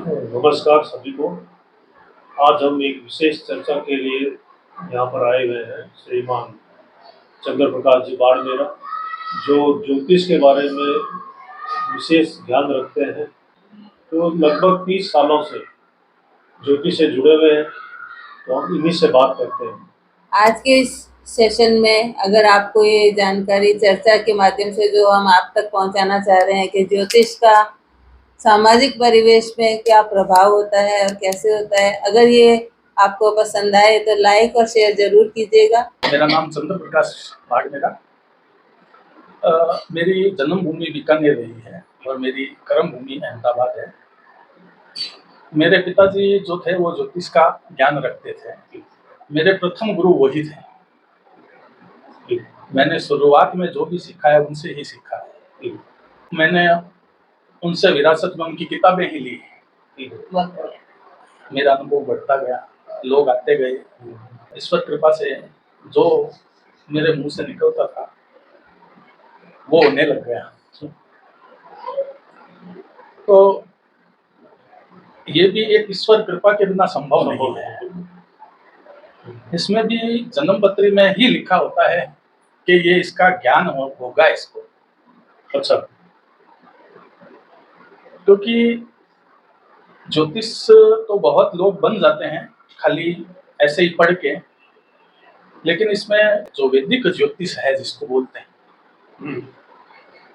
नमस्कार सभी को। आज हम एक विशेष चर्चा के लिए यहाँ पर आए हुए हैं। श्रीमान चंद्र प्रकाश जी बाड़मेरा, जो ज्योतिष के बारे में विशेष ध्यान रखते हैं। तो लगभग 30 सालों से ज्योतिष से जुड़े हुए हैं, तो हम इन्हीं से बात करते हैं। आज के इस सेशन में अगर आपको ये जानकारी चर्चा के माध्यम से जो हम आप तक पहुंचाना चाह रहे हैं कि ज्योतिष का सामाजिक परिवेश में क्या प्रभाव होता है और कैसे होता है, अगर ये आपको पसंद आए तो लाइक और शेयर जरूर कीजिएगा। मेरा नाम चंद्र प्रकाश बाड़मेरा। मेरी जन्मभूमि बीकानेर रही है और मेरी कर्म भूमि अहमदाबाद है। मेरे पिताजी जो थे वो ज्योतिष का ज्ञान रखते थे। मेरे प्रथम गुरु वही थे। मैंने शुरुआत में जो भी सीखा है उनसे ही सीखा है। मैंने उनसे विरासत में उनकी किताबें ही ली है। मेरा अनुभव बढ़ता गया, लोग आते गए। ईश्वर कृपा से जो मेरे मुंह से निकलता था वो होने लग गया। तो ये भी एक ईश्वर कृपा के बिना संभव नहीं है। इसमें भी जन्म पत्री में ही लिखा होता है कि ये इसका ज्ञान होगा इसको। अच्छा, क्योंकि ज्योतिष तो बहुत लोग बन जाते हैं खाली ऐसे ही पढ़ के, लेकिन इसमें जो वैदिक ज्योतिष है जिसको बोलते हैं,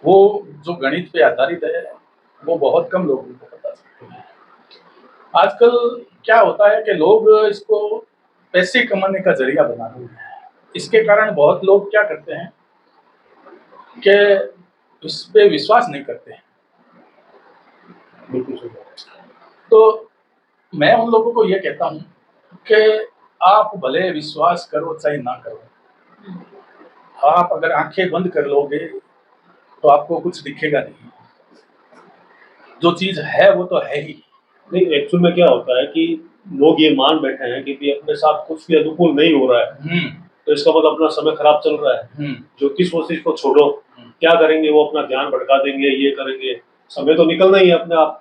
वो जो गणित पे आधारित है वो बहुत कम लोगों को पता है। आजकल क्या होता है कि लोग इसको पैसे कमाने का जरिया बना रहे हैं। इसके कारण बहुत लोग क्या करते हैं कि इस पे विश्वास नहीं करते हैं। तो मैं उन लोगों को ये कहता हूँ कि आप भले विश्वास करो चाहे ना करो, आप अगर आंखें बंद कर लोगे तो आपको कुछ दिखेगा नहीं। जो चीज है वो तो है ही नहीं। एक्चुअल में क्या होता है कि लोग ये मान बैठे हैं कि अपने साथ कुछ भी अनुकूल नहीं हो रहा है, तो इसका मतलब अपना समय खराब चल रहा है। ज्योतिष वोतिष को छोड़ो, क्या करेंगे वो अपना ध्यान भटका देंगे, ये करेंगे। समय तो निकलना ही है अपने आप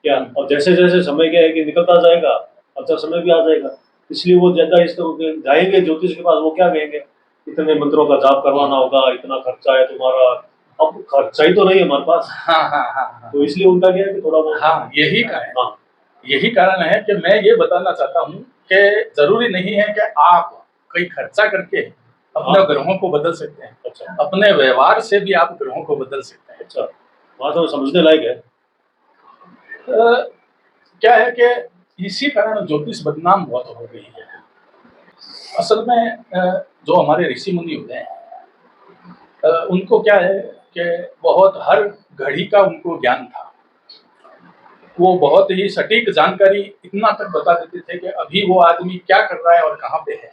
क्या, और जैसे जैसे समय क्या है कि निकलता जाएगा, अच्छा समय भी आ जाएगा। इसलिए वो ज्यादा इस जाएंगे ज्योतिष के पास, वो क्या कहेंगे, इतने मंत्रों का जाप करवाना होगा, इतना खर्चा है तुम्हारा। अब खर्चा ही तो नहीं है हमारे पास। हाँ। तो इसलिए उनका क्या है कि थोड़ा बहुत यही कारण है कि मैं ये बताना चाहता हूँ कि जरूरी नहीं है कि आप कोई खर्चा करके अपने ग्रहों को बदल सकते हैं। अच्छा, अपने व्यवहार से भी आप ग्रहों को बदल सकते हैं। अच्छा, वहाँ तो समझने लायक है। क्या है कि इसी कारण ज्योतिष बदनाम बहुत हो गई है। असल में जो हमारे ऋषि मुनि होते हैं उनको क्या है कि बहुत हर घड़ी का उनको ज्ञान था। वो बहुत ही सटीक जानकारी इतना तक बता देते थे कि अभी वो आदमी क्या कर रहा है और कहाँ पे है।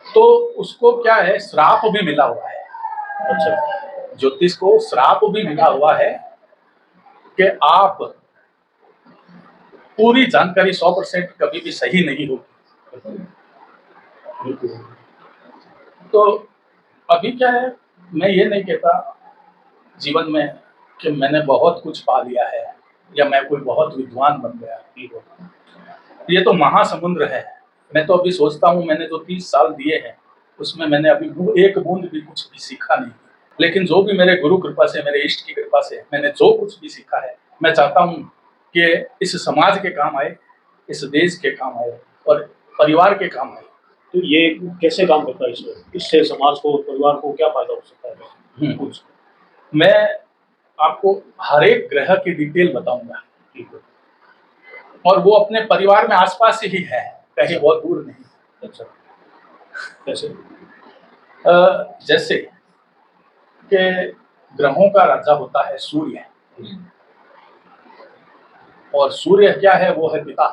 तो उसको क्या है, श्राप भी मिला हुआ है। अच्छा, ज्योतिष को श्राप भी मिला हुआ है कि आप पूरी जानकारी 100% कभी भी सही नहीं होगी। तो अभी क्या है, मैं ये नहीं कहता जीवन में कि मैंने बहुत कुछ पा लिया है या मैं कोई बहुत विद्वान बन गया। ये तो महासमुद्र है। मैं तो अभी सोचता हूँ मैंने जो 30 साल दिए हैं उसमें मैंने अभी एक बूंद भी कुछ भी सीखा नहीं। लेकिन जो भी मेरे गुरु कृपा से, मेरे इष्ट की कृपा से मैंने जो कुछ भी सीखा है, मैं चाहता हूँ कि इस समाज के काम आए, इस देश के काम आए और परिवार के काम आए। तो ये कैसे काम करता है इससे समाज को, परिवार को क्या फायदा हो सकता है? मैं आपको हर एक ग्रह की डिटेल बताऊंगा, और वो अपने परिवार में आसपास ही है, कहीं बहुत दूर नहीं। अच्छा, कैसे? जैसे कि ग्रहों का राजा होता है सूर्य, और सूर्य क्या है, वो है पिता।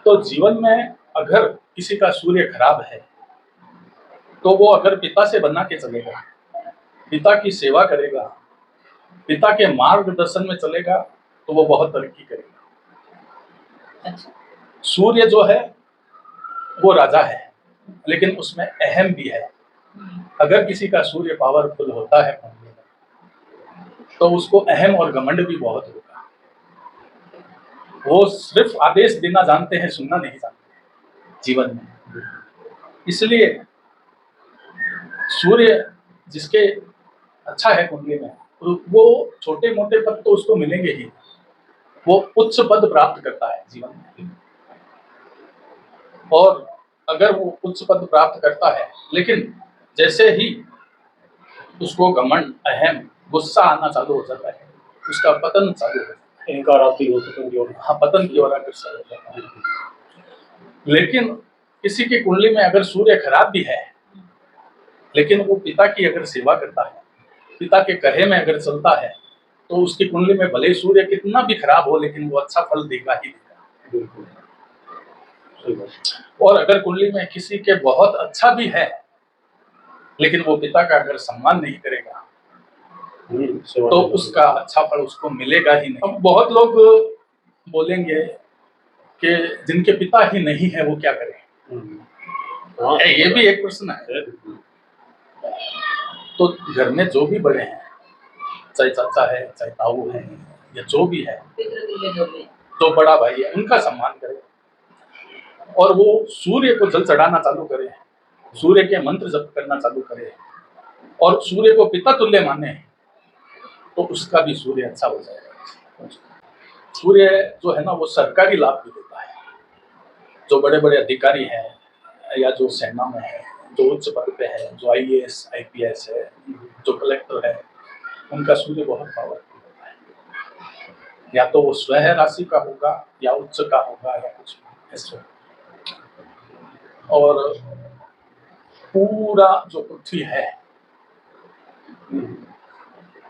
तो जीवन में अगर किसी का सूर्य खराब है तो वो अगर पिता से बना के चलेगा, पिता की सेवा करेगा, पिता के मार्गदर्शन में चलेगा, तो वो बहुत तरक्की करेगा। अच्छा। सूर्य जो है वो राजा है, लेकिन उसमें अहम भी है। अगर किसी का सूर्य पावरफुल होता है तो उसको अहम और घमंड भी बहुत होगा। वो सिर्फ आदेश देना जानते हैं, सुनना नहीं जानते जीवन में। इसलिए सूर्य जिसके अच्छा है कुंडली में, वो छोटे मोटे पद तो उसको मिलेंगे ही, वो उच्च पद प्राप्त करता है जीवन में। और अगर वो उच्च पद प्राप्त करता है, लेकिन जैसे ही उसको घमंड, अहम, गुस्सा आना चालू हो जाता है, उसका पतन चालू हो जाता है। इनकार आती हो पतन की ओर। हाँ, पतन की ओर अग्रसर हो जाता है। लेकिन किसी की कुंडली में अगर सूर्य खराब भी है, लेकिन वो पिता की अगर सेवा करता है, पिता के कहे में अगर चलता है, तो उसकी कुंडली में भले सूर्य कितना भी खराब हो, लेकिन वो अच्छा फल देगा ही देगा। बिल्कुल सही बात। और अगर कुंडली में किसी के बहुत अच्छा भी है, लेकिन वो पिता का अगर सम्मान नहीं करेगा, तो उसका अच्छा फल उसको मिलेगा ही नहीं। अब बहुत लोग बोलेंगे कि जिनके पिता ही नहीं है वो क्या करें। हाँ, ये भी एक प्रश्न है। तो घर में जो भी बड़े हैं, चाहे चाचा है, चाहे ताऊ है, या जो भी है, जो बड़ा भाई है, उनका सम्मान करें। और वो सूर्य को जल चढ़ाना चालू करे, सूर्य के मंत्र जप करना चालू करे, और सूर्य को पिता तुल्य माने, तो उसका भी सूर्य अच्छा हो जाएगा। सूर्य जो है ना, वो सरकारी लाभ भी देता है। जो बड़े बड़े अधिकारी हैं, या जो सेना में है, जो उच्च पद पे है, जो IAS IPS है, जो कलेक्टर है, उनका सूर्य बहुत पावरफुल होता है। या तो वो स्वह राशि का होगा, या उच्च का होगा, या कुछ ऐसे। और पूरा जो पृथ्वी है,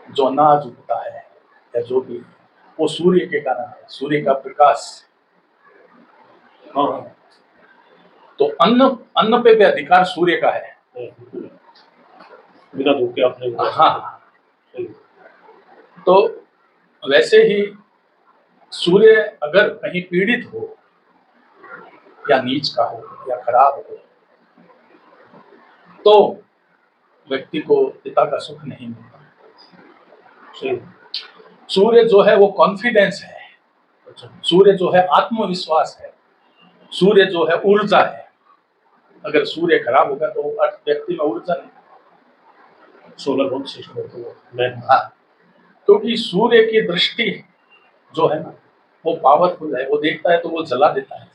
जो अनाज उगता है, या जो भी, वो सूर्य के कारण है, सूर्य का प्रकाश। हाँ, तो अन्न पे भी अधिकार सूर्य का है। बिना धूप के आपने। हाँ, तो वैसे ही सूर्य अगर कहीं पीड़ित हो, या नीच का हो, या खराब हो, तो व्यक्ति को पिता का सुख नहीं मिलता। सूर्य जो है वो कॉन्फिडेंस है, सूर्य जो है आत्मविश्वास है, सूर्य जो है ऊर्जा है। अगर सूर्य खराब होगा तो व्यक्ति में ऊर्जा नहीं। Solar pump system. हाँ, क्योंकि सूर्य की दृष्टि जो है ना, वो पावरफुल है, वो देखता है तो वो जला देता है।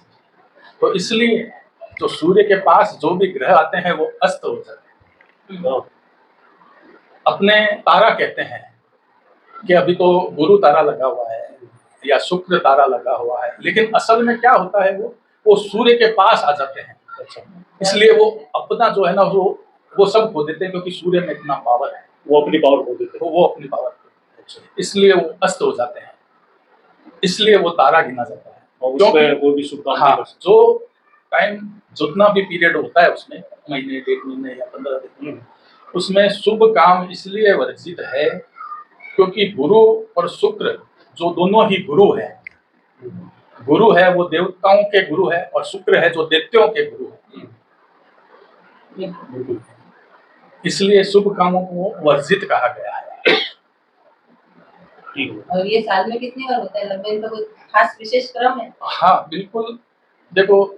तो इसलिए जो सूर्य के पास जो भी ग्रह आते हैं वो अस्त हो जाते हैं। अपने तारा कहते हैं कि अभी तो गुरु तारा लगा हुआ है, या शुक्र तारा लगा हुआ है, लेकिन असल में क्या होता है, वो सूर्य के पास आ जाते हैं। इसलिए वो अपना जो है ना, वो सब खो देते हैं, क्योंकि सूर्य में इतना पावर है। वो अपनी पावर खो देते हैं। वो अपनी पावर, इसलिए वो अस्त हो जाते हैं, इसलिए वो तारा गिना जाता है। और उसमें वो भी शुभ काम। हाँ, जो टाइम जितना भी पीरियड होता है उसमें, महीने, 1.5 महीने या 15 दिन, उसमें शुभ काम इसलिए वर्जित है क्योंकि गुरु और शुक्र जो दोनों ही गुरु है, गुरु है वो देवताओं के गुरु है, और शुक्र है जो दैत्यों के गुरु है। इसलिए शुभ कामों को वर्जित कहा गया है। और ये साल में कितनी बार होता है, लगभग इनका कोई खास विशेष क्रम है? हाँ, बिल्कुल। देखो,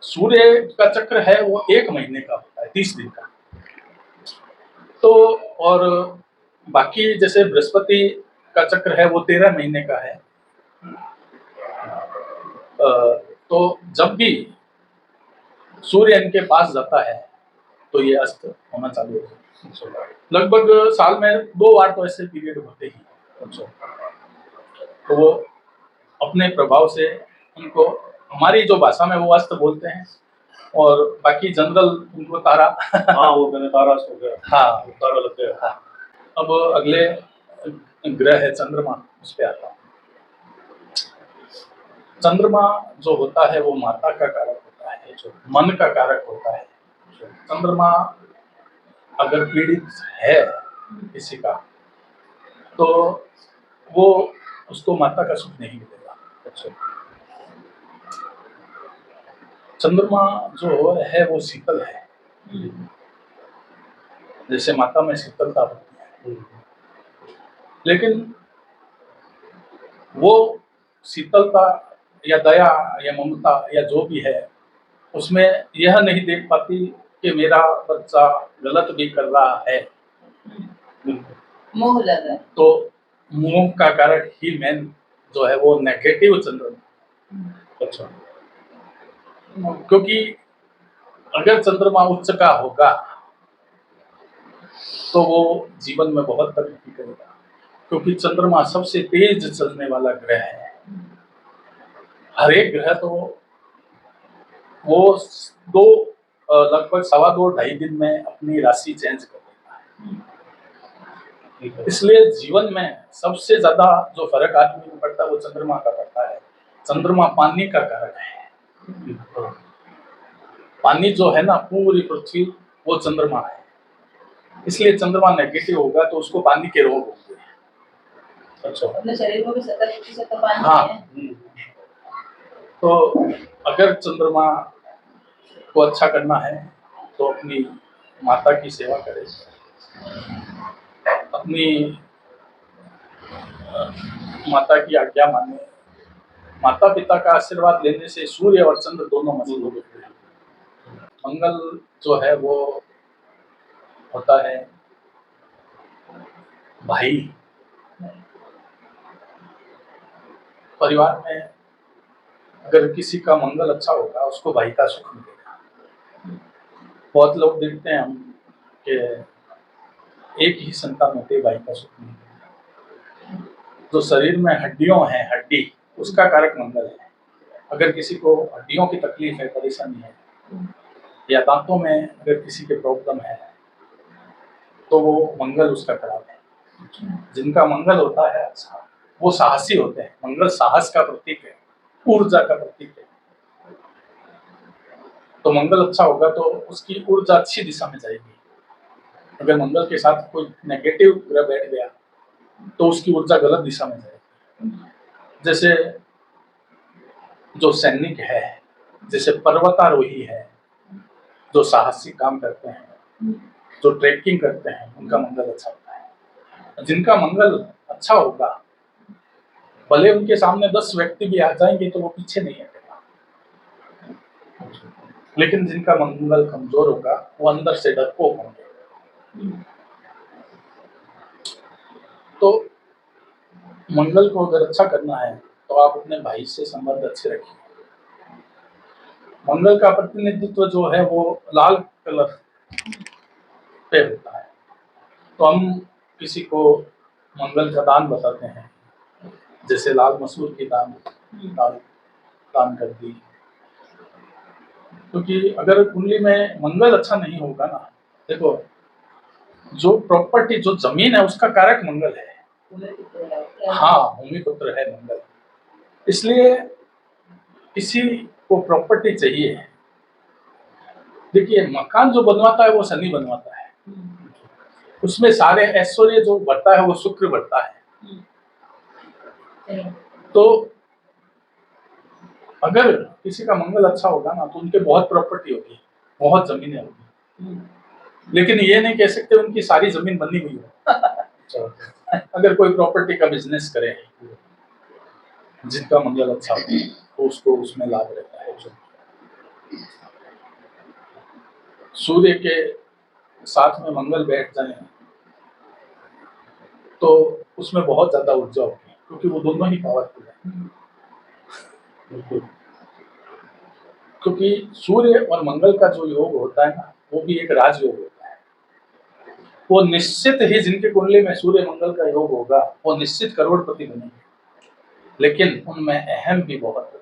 सूर्य का चक्र है वो 1 महीने का होता है, 30 दिन का। तो और बाकी जैसे बृहस्पति का चक्र है वो 13 महीने का है। तो जब भी सूर्य इनके पास जाता है तो ये अस्त होना चालू हो जाता है। लगभग साल में 2 बार तो ऐसे पीरियड होते ही। तो वो अपने प्रभाव से उनको, हमारी जो भाषा में वो अस्त बोलते हैं, और बाकी जनरल उनको तारा। हाँ, वो मैंने तारा हो गया। हाँ, तारा लग गया। हाँ। अब अगले ग्रह है चंद्रमा, उस पे आता हूँ। चंद्रमा जो होता है वो माता का कारक होता है, जो मन का कारक होता है। चंद्रमा अगर पीड़ित है किसी का, तो वो उसको माता का सुख नहीं मिलेगा। चंद्रमा जो है वो शीतल है, जैसे माता में शीतलता होती है। लेकिन वो शीतलता या दया या ममता या जो भी है उसमें यह नहीं देख पाती कि मेरा बच्चा गलत भी कर रहा है, मोह लगा। तो मोह का कारक ही मेन जो है वो नेगेटिव चंद्रमा। अच्छा। क्योंकि अगर चंद्रमा उच्च का होगा तो वो जीवन में बहुत तरक्की करेगा, क्योंकि चंद्रमा सबसे तेज चलने वाला ग्रह है। हर एक ग्रह तो वो दो लगभग 2.5 दिन में अपनी राशि चेंज कर देता है। इसलिए जीवन में सबसे ज्यादा जो फर्क आदमी को पड़ता है वो चंद्रमा का पड़ता है। चंद्रमा पानी का कारक है। पानी जो है ना पूरी पृथ्वी वो चंद्रमा है, इसलिए चंद्रमा नेगेटिव होगा तो उसको पानी के रोग होंगे। अच्छा। अपने शरीर को भी 70% तो पानी हाँ। है। तो अगर चंद्रमा को अच्छा करना है तो अपनी माता की सेवा करें, अपनी माता की आज्ञा माने। माता पिता का आशीर्वाद लेने से सूर्य और चंद्र दोनों मजबूत होते हैं। मंगल जो है वो होता है भाई। परिवार में अगर किसी का मंगल अच्छा होगा उसको भाई का सुख मिलेगा। बहुत लोग देखते हैं हम कि एक ही संतान होते भाई का सुख नहीं मिलेगा। जो शरीर में हड्डियों है, हड्डी उसका कारक मंगल है। अगर किसी को हड्डियों की तकलीफ है, परेशानी है, या दांतों में अगर किसी के प्रॉब्लम है तो वो मंगल उसका खराब है। जिनका मंगल होता है अच्छा वो साहसी होते हैं। मंगल साहस का प्रतीक है, ऊर्जा का प्रतीक है। तो मंगल अच्छा होगा तो उसकी ऊर्जा अच्छी दिशा में जाएगी। अगर मंगल के साथ कोई नेगेटिव ग्रह बैठ गया तो उसकी ऊर्जा गलत दिशा में जाएगी। जैसे जो सैनिक है, जैसे पर्वतारोही है, जो साहसिक काम करते हैं, जो ट्रैकिंग करते हैं, उनका मंगल अच्छा होता है। जिनका मंगल अच्छा होगा भले उनके सामने 10 व्यक्ति भी आ जाएंगे तो वो पीछे नहीं हटेगा, लेकिन जिनका मंगल कमजोर होगा वो अंदर से डरपोक होंगे। तो मंगल को अगर अच्छा करना है तो आप अपने भाई से संबंध अच्छे रखिए। मंगल का प्रतिनिधित्व जो है वो लाल कलर पे होता है। तो हम किसी को मंगल का दान बताते हैं, जैसे लाल मसूर की दान कर दी। क्योंकि अगर कुंडली में मंगल अच्छा नहीं होगा ना, देखो जो प्रॉपर्टी जो जमीन है उसका कारक मंगल है। हाँ, भूमि पुत्र है मंगल। इसलिए किसी को प्रॉपर्टी चाहिए। देखिए मकान जो बनवाता है वो शनि बनवाता है, उसमें सारे ऐश्वर्य जो बढ़ता है वो शुक्र बढ़ता है। तो अगर किसी का मंगल अच्छा होगा ना तो उनके बहुत प्रॉपर्टी होगी, बहुत जमीनें होगी, लेकिन ये नहीं कह सकते उनकी सारी जमीन बनी हुई हो। अगर कोई प्रॉपर्टी का बिजनेस करे जिनका मंगल अच्छा हो तो उसको उसमें लाभ रहता है। सूर्य के साथ में मंगल बैठ जाए तो उसमें बहुत ज्यादा ऊर्जा होगी, क्योंकि वो दोनों ही पावरफुल है। क्योंकि सूर्य और मंगल का जो योग होता है ना वो भी एक राजयोग होता है। वो निश्चित ही जिनके कुंडली में सूर्य मंगल का योग होगा वो निश्चित करोड़पति बनेंगे, लेकिन उनमें अहम भी बहुत होगा।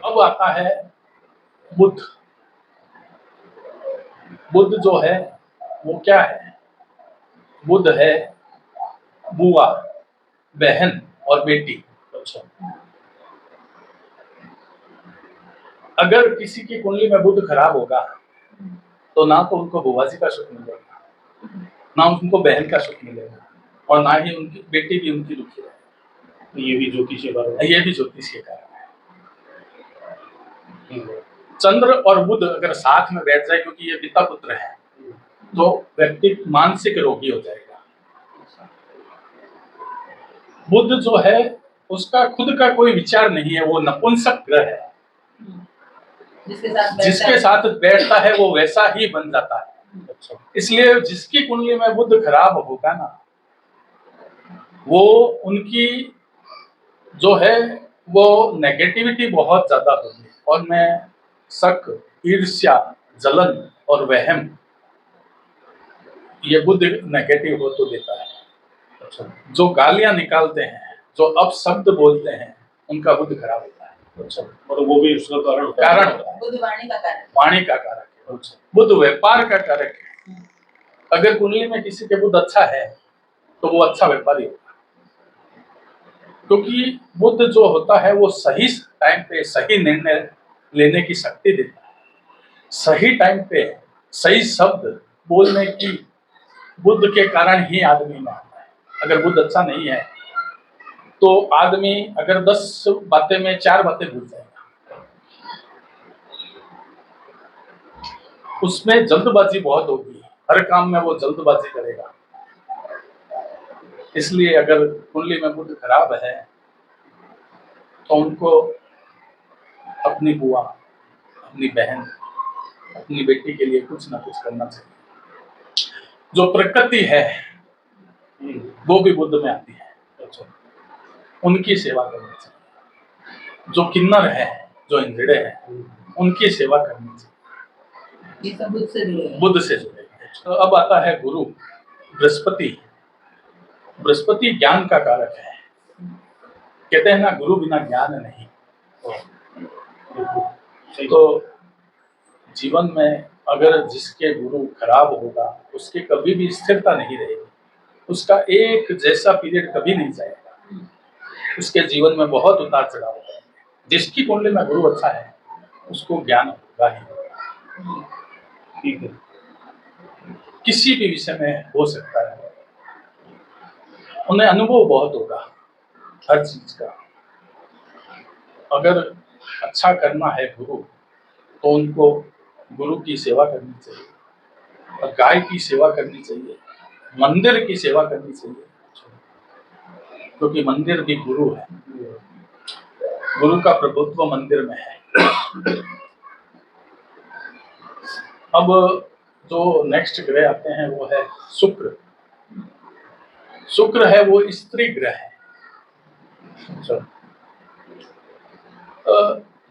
अब आता है बुध। बुध जो है वो क्या है? बुध है बुआ, बहन और बेटी। अच्छा, अगर किसी की कुंडली में बुध खराब होगा तो ना तो उनको बुआ जी का सुख मिलेगा, ना उनको बहन का सुख मिलेगा, और ना ही उनकी बेटी भी उनकी दुखी रहेगी। ये भी ज्योतिष के कारण ये भी ज्योतिष के कारण है। चंद्र और बुध अगर साथ में बैठ जाए, क्योंकि ये पिता पुत्र है, तो व्यक्ति मानसिक रोगी हो जाएगा। बुध जो है उसका खुद का कोई विचार नहीं है, वो नपुंसक ग्रह है। जिसके साथ बैठता है वो वैसा ही बन जाता है। इसलिए जिसकी कुंडली में बुध खराब होगा ना, वो उनकी जो है वो नेगेटिविटी बहुत ज्यादा होगी, और मैं शक, ईर्ष्या, जलन और वहम, ये बुध नेगेटिव हो तो देता है। जो गालियां निकालते हैं, जो अपशब्द बोलते हैं, उनका बुध खराब होता है। और वो भी उसका कारण होता है। बुध वाणी का कारक, वाणी का कारक है। बुध व्यापार का कारक है। अगर कुंडली में किसी के बुध अच्छा है तो वो अच्छा व्यापारी होगा, क्योंकि बुध जो होता है वो सही टाइम पे सही निर्णय लेने की शक्ति देता है। सही टाइम पे सही शब्द बोलने की बुध के कारण ही आदमी में आता है। अगर बुध अच्छा नहीं है तो आदमी अगर 10 बातें में 4 बातें भूल जाएगा। उसमें जल्दबाजी बहुत होगी, हर काम में वो जल्दबाजी करेगा। इसलिए अगर कुंडली में बुध खराब है तो उनको अपनी बुआ, अपनी बहन, अपनी बेटी के लिए कुछ ना कुछ करना चाहिए। जो प्रकृति है वो भी बुध में आती है, उनकी सेवा करनी चाहिए। जो किन्नर है, जो इंद्रिय है, उनकी सेवा करनी चाहिए। ये सब बुध से जुड़े। तो अब आता है गुरु, बृहस्पति। बृहस्पति ज्ञान का कारक है। कहते हैं ना, गुरु बिना ज्ञान नहीं। तो जीवन में अगर जिसके गुरु खराब होगा उसकी कभी भी स्थिरता नहीं रहेगी, उसका एक जैसा पीरियड कभी नहीं जाएगा, उसके जीवन में बहुत उतार चढ़ाव होगा। जिसकी कुंडली में गुरु अच्छा है उसको ज्ञान होगा ही होगा। ठीक है, किसी भी विषय में हो सकता है, उन्हें अनुभव बहुत होगा हर चीज का। अगर अच्छा करना है गुरु तो उनको गुरु की सेवा करनी चाहिए, और गाय की सेवा करनी चाहिए, मंदिर की सेवा करनी चाहिए, क्योंकि मंदिर भी गुरु है। गुरु का प्रभुत्व मंदिर में है। अब जो नेक्स्ट ग्रह आते हैं वो है शुक्र। शुक्र है वो स्त्री ग्रह है।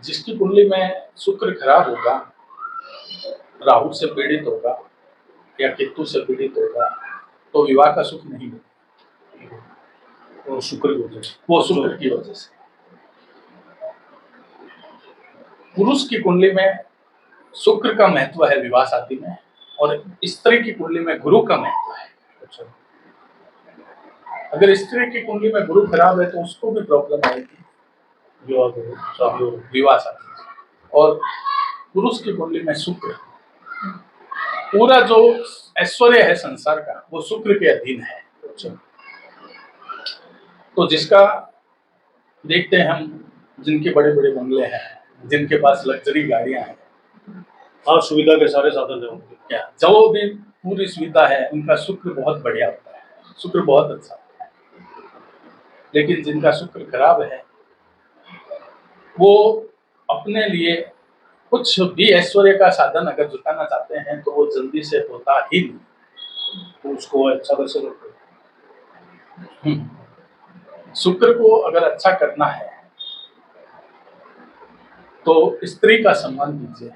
जिसकी कुंडली में शुक्र खराब होगा, राहु से पीड़ित होगा या केतु से पीड़ित होगा, तो विवाह का सुख नहीं होगा। वो शुक्र की वजह से। पुरुष की कुंडली में शुक्र का महत्व है विवाह शादी में, और स्त्री की कुंडली में गुरु का महत्व है। अगर स्त्री की कुंडली में गुरु खराब है तो उसको भी प्रॉब्लम आएगी विवाह शादी। और पुरुष की कुंडली में शुक्र, पूरा जो ऐश्वर्य है संसार का वो शुक्र के अधीन है। तो जिसका देखते हैं हम, जिनके बड़े बड़े बंगले हैं, जिनके पास लग्जरी गाड़ियां हैं, हाँ, सुविधा के सारे साधन है उनके, क्या जो भी पूरी सुविधा है, उनका शुक्र बहुत बढ़िया होता है, शुक्र बहुत अच्छा होता है। लेकिन जिनका शुक्र खराब है वो अपने लिए कुछ भी ऐश्वर्य का साधन अगर जुटाना चाहते हैं तो वो जल्दी से होता ही नहीं, तो उसको अच्छा कैसे करते हैं। शुक्र को अगर अच्छा करना है तो स्त्री का सम्मान कीजिए,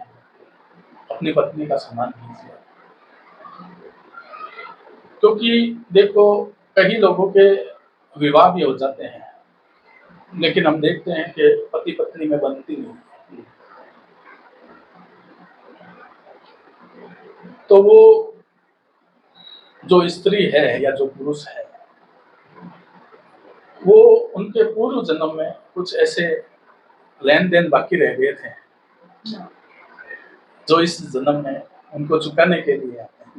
अपनी पत्नी का सम्मान कीजिए। क्योंकि देखो, कई लोगों के विवाह भी हो जाते हैं, लेकिन हम देखते हैं कि पति पत्नी में बनती नहीं। तो वो जो स्त्री है या जो पुरुष है, वो उनके पूर्व जन्म में कुछ ऐसे लेन देन बाकी रह गए थे जो इस जन्म में उनको चुकाने के लिए आते हैं।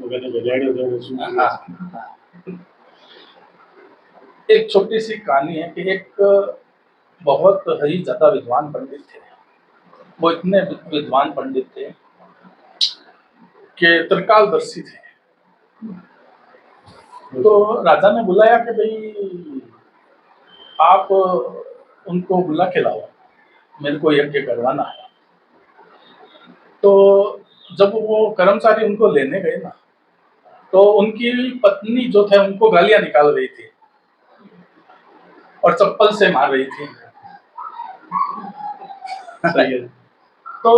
एक छोटी सी कहानी है कि एक बहुत ही ज्यादा विद्वान पंडित थे, वो इतने विद्वान पंडित थे कि त्रिकालदर्शी थे। तो राजा ने बुलाया कि भाई आप उनको बुला के लाओ, मेरे को यज्ञ करवाना है। तो जब वो कर्मचारी उनको लेने गए ना, तो उनकी पत्नी जो थे उनको गालियां निकाल रही थी और चप्पल से मार रही थी। तो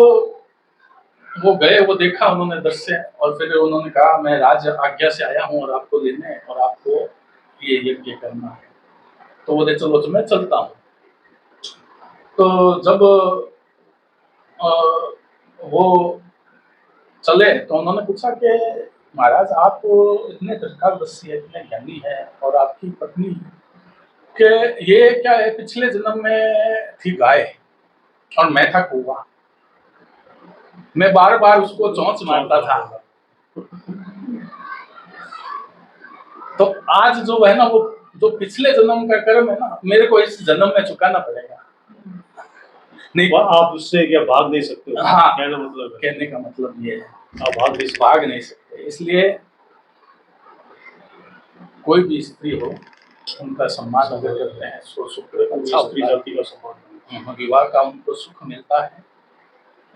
वो गए, वो देखा उन्होंने दृश्य, और फिर उन्होंने कहा मैं राज आज्ञा से आया हूँ और आपको लेने है और आपको ये यज्ञ करना है। तो बोले चलो तो मैं चलता हूँ। तो जब वो चले तो उन्होंने पूछा कि महाराज आप इतने त्रिकालदर्शी है, इतने ज्ञानी है, और आपकी पत्नी के ये क्या है, पिछले जन्म में थी गाय और मैं था कौवा, मैं बार बार उसको चोंच मारता था। तो आज जो है ना, वो जो पिछले जन्म का कर्म है ना, मेरे को इस जन्म में चुकाना पड़ेगा। नहीं, आप उससे क्या भाग नहीं सकते? हाँ, कहने का मतलब ये है, आप भाग नहीं सकते। इसलिए कोई भी स्त्री हो, उनका सम्मान अगर करते हैं तो शुक्र अच्छा जाति का सम्मान, विवाह का उनको सुख मिलता है।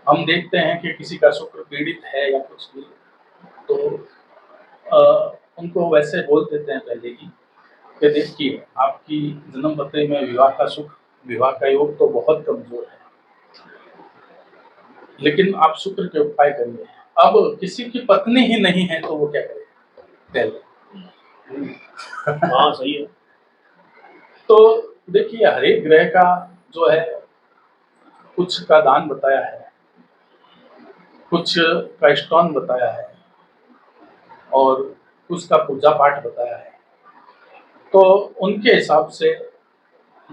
हम देखते हैं कि किसी का शुक्र पीड़ित है या कुछ भी, तो उनको वैसे बोल देते हैं पहले ही कि देखिए आपकी जन्म पत्री में विवाह का सुख, विवाह का योग तो बहुत कमजोर है, लेकिन आप शुक्र के उपाय करिए। अब किसी की पत्नी ही नहीं है तो वो क्या करे पहले? हाँ सही है। तो देखिए हर एक ग्रह का जो है कुछ का दान बताया है, कुछ का स्टोन बताया है और कुछ का पूजा पाठ बताया है। तो उनके हिसाब से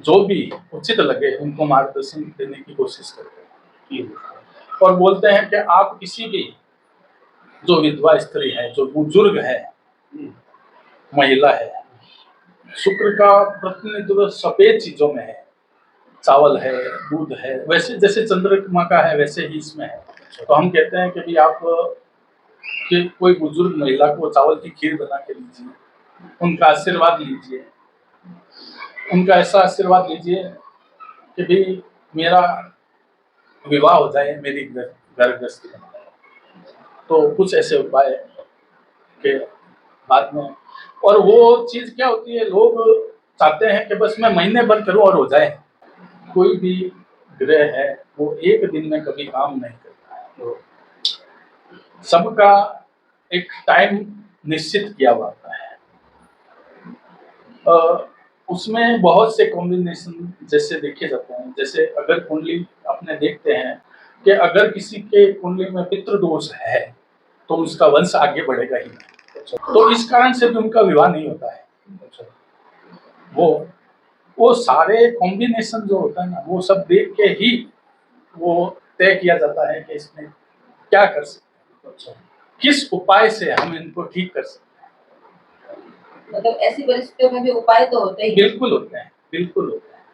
जो भी उचित लगे उनको मार्गदर्शन देने की कोशिश करते हैं और बोलते हैं कि आप किसी भी जो विधवा स्त्री है, जो बुजुर्ग है, महिला है, शुक्र का प्रतिनिधित्व सफेद चीजों में है, चावल है, दूध है, वैसे जैसे चंद्रमा का है वैसे ही इसमें है। तो हम कहते हैं कि भी आप कि कोई बुजुर्ग महिला को चावल की खीर बना के दीजिए, उनका आशीर्वाद लीजिए, उनका ऐसा आशीर्वाद लीजिए कि भी मेरा विवाह हो जाए, मेरी घर गृहस्थी बन जाए। तो कुछ ऐसे उपाय के बाद में, और वो चीज क्या होती है, लोग चाहते हैं कि बस मैं महीने भर करूं और हो जाए। कोई भी ग्रह है वो एक दिन में कभी काम नहीं करता है, तो सबका एक टाइम निश्चित किया हुआ होता है। उसमें बहुत से कॉम्बिनेशन जैसे देखे जाते हैं, जैसे अगर कुंडली अपने देखते हैं कि अगर किसी के कुंडली में पितृदोष है तो उसका वंश आगे बढ़ेगा ही नहीं। तो इस कारण से भी उनका विवाह नहीं होता है। वो सारे कॉम्बिनेशन जो होता है ना, वो सब देख के ही वो तय किया जाता है कि इसमें क्या कर सकते हैं, किस उपाय से हम इनको ठीक कर सकते हैं। मतलब ऐसी परिस्थितियों में भी उपाय तो होते ही। बिल्कुल होते हैं, बिल्कुल होते हैं।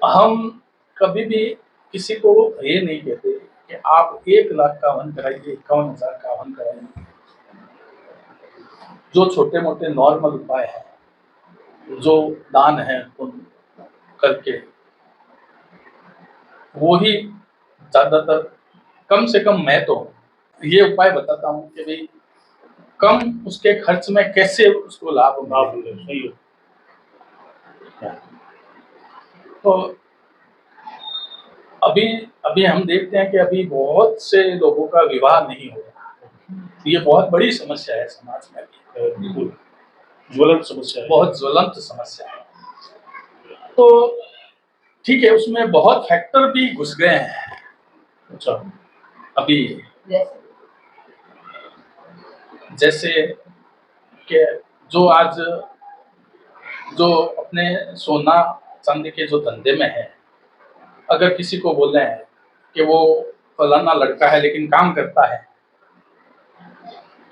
हम कभी भी किसी को ये नहीं कहते कि आप 1 लाख का हवन कराइए, 51,000 का हवन कराइए। जो छोटे मोटे नॉर्मल उपाय है, जो दान है करके, वो ही ज्यादातर, कम से कम मैं तो ये उपाय बताता हूँ कि भाई कम उसके खर्च में कैसे उसको लाभ मिले। तो अभी हम देखते हैं कि अभी बहुत से लोगों का विवाह नहीं हो रहा। ये बहुत बड़ी समस्या है समाज में, ज्वलंत समस्या है, बहुत ज्वलंत समस्या है। तो ठीक है, उसमें बहुत फैक्टर भी घुस गए हैं। अच्छा, अभी जैसे कि जो आज जो अपने सोना चांदी के जो धंधे में है, अगर किसी को बोल रहे हैं कि वो फलाना लड़का है लेकिन काम करता है,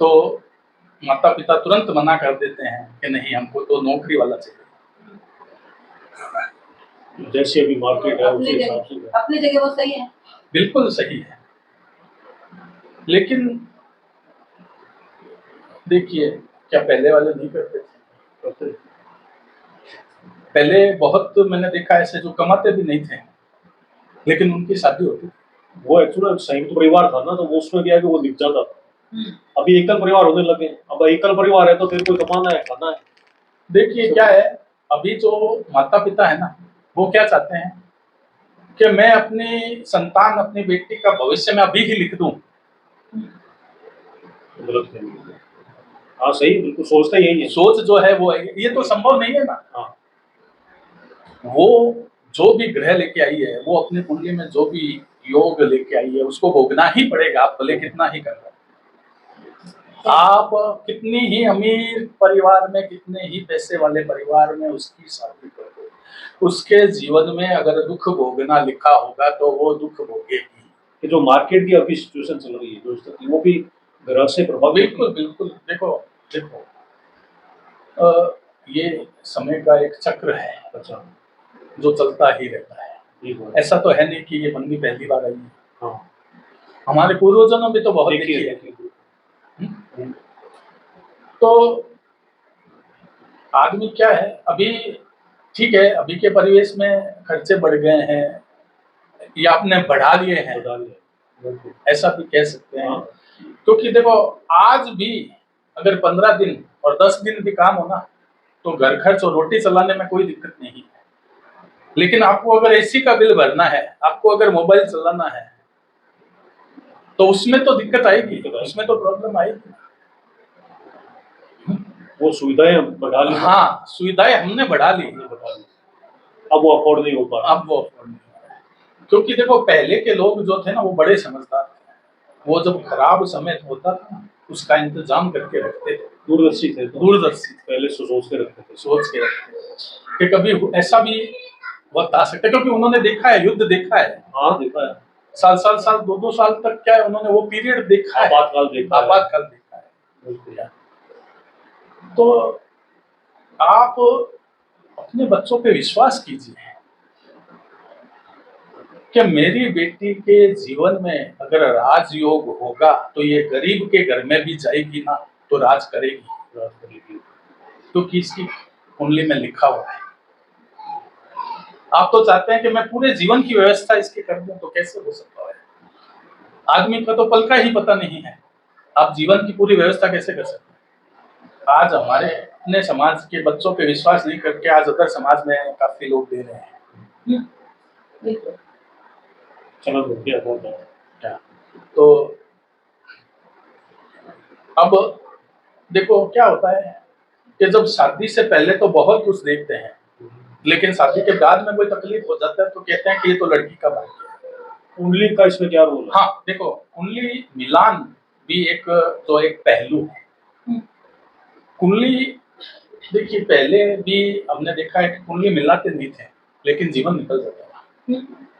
तो माता पिता तुरंत मना कर देते हैं कि नहीं, हमको तो नौकरी वाला चाहिए। जैसे अभी मार्केट है उसी हिसाब से अपनी जगह वो सही है, बिल्कुल सही है। लेकिन देखिए, क्या पहले वाले नहीं करते थे? पहले बहुत मैंने देखा ऐसे जो कमाते भी नहीं थे, लेकिन उनकी शादी होती थी। वो एक्चुअली संयुक्त परिवार था ना, तो वो उसमें क्या है कि वो दिख जाता था। अभी एकल परिवार होने लगे। अब एकल परिवार है तो फिर कोई कमाना है, खाना है। देखिए क्या है, अभी जो माता पिता है ना, वो क्या चाहते हैं कि मैं अपनी संतान, अपनी बेटी का भविष्य में अभी ही लिख दूं। गलत है। हाँ सही, बिल्कुल सोचता यही है। सोच जो है वो है, ये तो संभव नहीं है ना। हाँ। वो जो भी ग्रह लेके आई है, वो अपनी कुंडली में जो भी योग लेके आई है, उसको भोगना ही पड़ेगा, आप भले कितना ही कर रहे। आप कितनी ही अमीर परिवार में, कितने ही पैसे वाले परिवार में उसकी शादी कर दो, उसके जीवन में अगर दुख भोगना लिखा होगा तो वो दुख भोगेगी। कि जो मार्केट की अभी सिचुएशन चल रही है, जो स्थिति, वो भी ग्रह से प्रभावित। बिल्कुल बिल्कुल। देखो देखो, ये समय का एक चक्र है, अच्छा, जो चलता ही रहता है। ऐसा तो है नहीं कि ये मंदी पहली बार आई है। हाँ, हमारे पूर्वजों ने भी तो बहुत देखी है। तो आदमी क्या है, अभी ठीक है, अभी के परिवेश में खर्चे बढ़ गए हैं या आपने बढ़ा लिए हैं, ऐसा भी कह सकते हैं। क्योंकि देखो, आज भी अगर 15 दिन और 10 दिन भी काम हो ना, तो घर खर्च और रोटी चलाने में कोई दिक्कत नहीं है। लेकिन आपको अगर एसी का बिल भरना है, आपको अगर मोबाइल चलाना है, तो उसमें तो दिक्कत आएगी, उसमें तो प्रॉब्लम आएगी। वो सुविधाएं बढ़ा ली। हाँ, सुविधाएं हमने बढ़ा ली, अब वो अफोर्ड नहीं हो पा रहा। अब वो अफोर्ड नहीं हो रहा है। क्योंकि देखो, पहले के लोग जो थे ना, वो बड़े समझदार थे। वो जब खराब समय होता था ना, उसका इंतजाम करके रखते थे। दूरदर्शी थे, दूरदर्शी पहले सोच के रखते थे। सोच के रखते थे कि कभी ऐसा भी वक्त आ सकता है, क्योंकि उन्होंने देखा है, युद्ध देखा है। हाँ, देखा है। साल 2-2 साल तक क्या है, उन्होंने वो पीरियड देखा है, आपातकाल देखा है। आपातकाल देखा है। तो आप अपने बच्चों पे विश्वास कीजिए कि मेरी बेटी के जीवन में अगर राजयोग होगा तो ये गरीब के घर में भी जाएगी ना, तो राज करेगी, क्योंकि इसकी कुंडली में लिखा हुआ है। आप तो चाहते हैं कि मैं पूरे जीवन की व्यवस्था इसके कर दूं, तो कैसे हो सकता है? आदमी का तो पल का ही पता नहीं है, आप जीवन की पूरी व्यवस्था कैसे कर सकते हैं? आज हमारे अपने समाज के बच्चों पे विश्वास नहीं करके आज अदर समाज में काफी लोग दे रहे हैं। चलो क्या, तो अब देखो क्या होता है कि जब शादी से पहले तो बहुत कुछ देखते हैं, लेकिन शादी के बाद में कोई तकलीफ हो जाता है तो कहते हैं कि ये तो लड़की का भाग्य है। कुंडली का इसमें क्या रोल है? हाँ देखो, कुंडली मिलान भी एक पहलू है। कुंडली देखिए, पहले भी हमने देखा है कि कुंडली मिलाते नहीं थे, लेकिन जीवन निकल जाता था।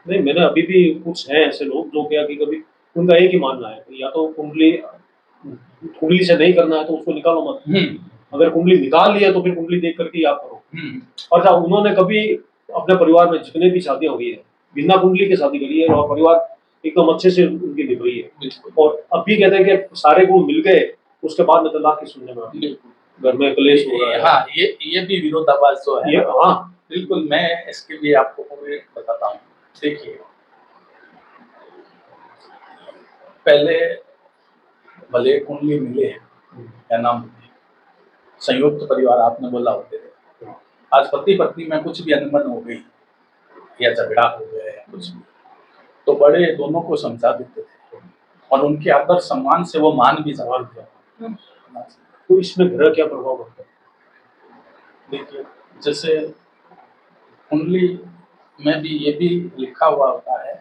नहीं, मैंने अभी भी कुछ हैं ऐसे लोग जो क्या कि कभी उनका एक ही मानना है, या तो कुंडली से नहीं करना है तो उसको निकालो मत। अगर कुंडली निकाल लिया तो फिर कुंडली देख करके आप करो। और जब उन्होंने कभी अपने परिवार में जितने भी शादियां हुई है, बिना कुंडली के शादी करी है और परिवार एकदम अच्छे से उनकी निभ रही है। और अब भी कहते हैं कि सारे गुण मिल गए, उसके बाद में तलाक की सुनने में आती है, घर में क्लेश हो रहा है। हाँ, ये भी विरोधाभास जो है। हाँ बिल्कुल, मैं इसके लिए आपको बताता हूँ। देखिए, पहले भले कुंडली मिले या नाम संयुक्त परिवार आपने बोला होते थे, आज पति पत्नी में कुछ भी अनबन हो गई या झगड़ा हो गया है कुछ भी, तो बड़े दोनों को समझा देते थे और उनके आदर सम्मान से वो मान भी जाते थे। तो इसमें ग्रह क्या प्रभाव पड़ता है? देखिए, जैसे कुंडली में भी ये भी लिखा हुआ होता है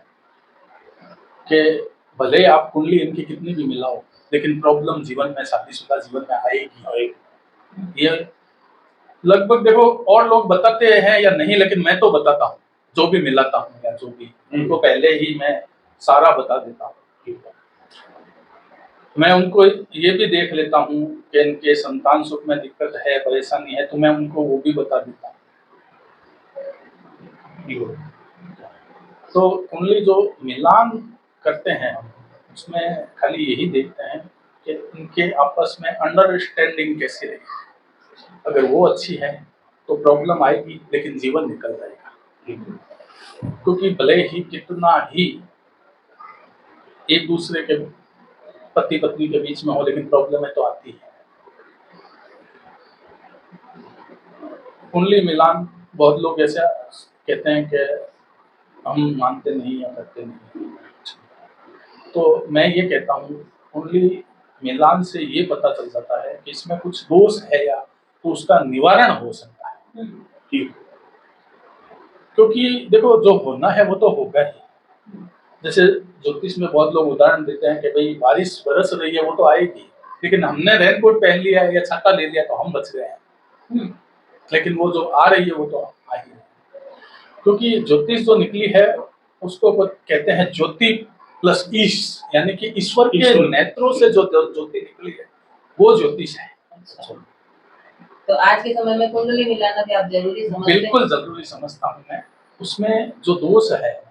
कि भले आप कुंडली इनकी कितनी भी मिलाओ, लेकिन प्रॉब्लम जीवन में, शादीशुदा जीवन में आएगी। ये लगभग देखो, और लोग बताते हैं या नहीं, लेकिन मैं तो बताता हूँ, जो भी मिलाता हूँ या जो भी, उनको पहले ही मैं सारा बता देता हूँ। मैं उनको ये भी देख लेता हूँ कि इनके संतान सुख में दिक्कत है, परेशानी है, तो मैं उनको वो भी बता देता हूँ। तो कुंडली जो मिलान करते हैं हम, उसमें खाली यही देखते हैं कि उनके आपस में अंडरस्टैंडिंग कैसी रही। अगर वो अच्छी है तो प्रॉब्लम आएगी लेकिन जीवन निकल जाएगा, क्योंकि भले ही कितना ही एक दूसरे के पति पत्नी के बीच में हो, लेकिन प्रॉब्लम तो आती है। कुंडली मिलान बहुत लोग ऐसा कहते हैं कि हम मानते नहीं या करते नहीं, तो मैं ये कहता हूँ कुंडली मिलान से ये पता चल जाता है कि इसमें कुछ दोष है या तो उसका निवारण हो सकता है। क्योंकि देखो जो होना है वो तो होगा ही। जैसे ज्योतिष में बहुत लोग उदाहरण देते हैं कि भाई बारिश बरस रही है वो तो आएगी, लेकिन हमने रेनकोट पहन लिया है या छाता ले लिया तो हम बच गए हैं, लेकिन वो जो आ रही है वो तो आ ही है। क्योंकि ज्योतिष जो निकली है उसको कहते हैं ज्योति प्लस ईश, यानी कि ईश्वर के नेत्रों से जो ज्योति निकली है वो ज्योतिष है। तो आज के समय में कुंडली मिलाना भी आप जरूरी समझते हैं? बिल्कुल जरूरी समझता हूँ मैं। उसमें जो दोष है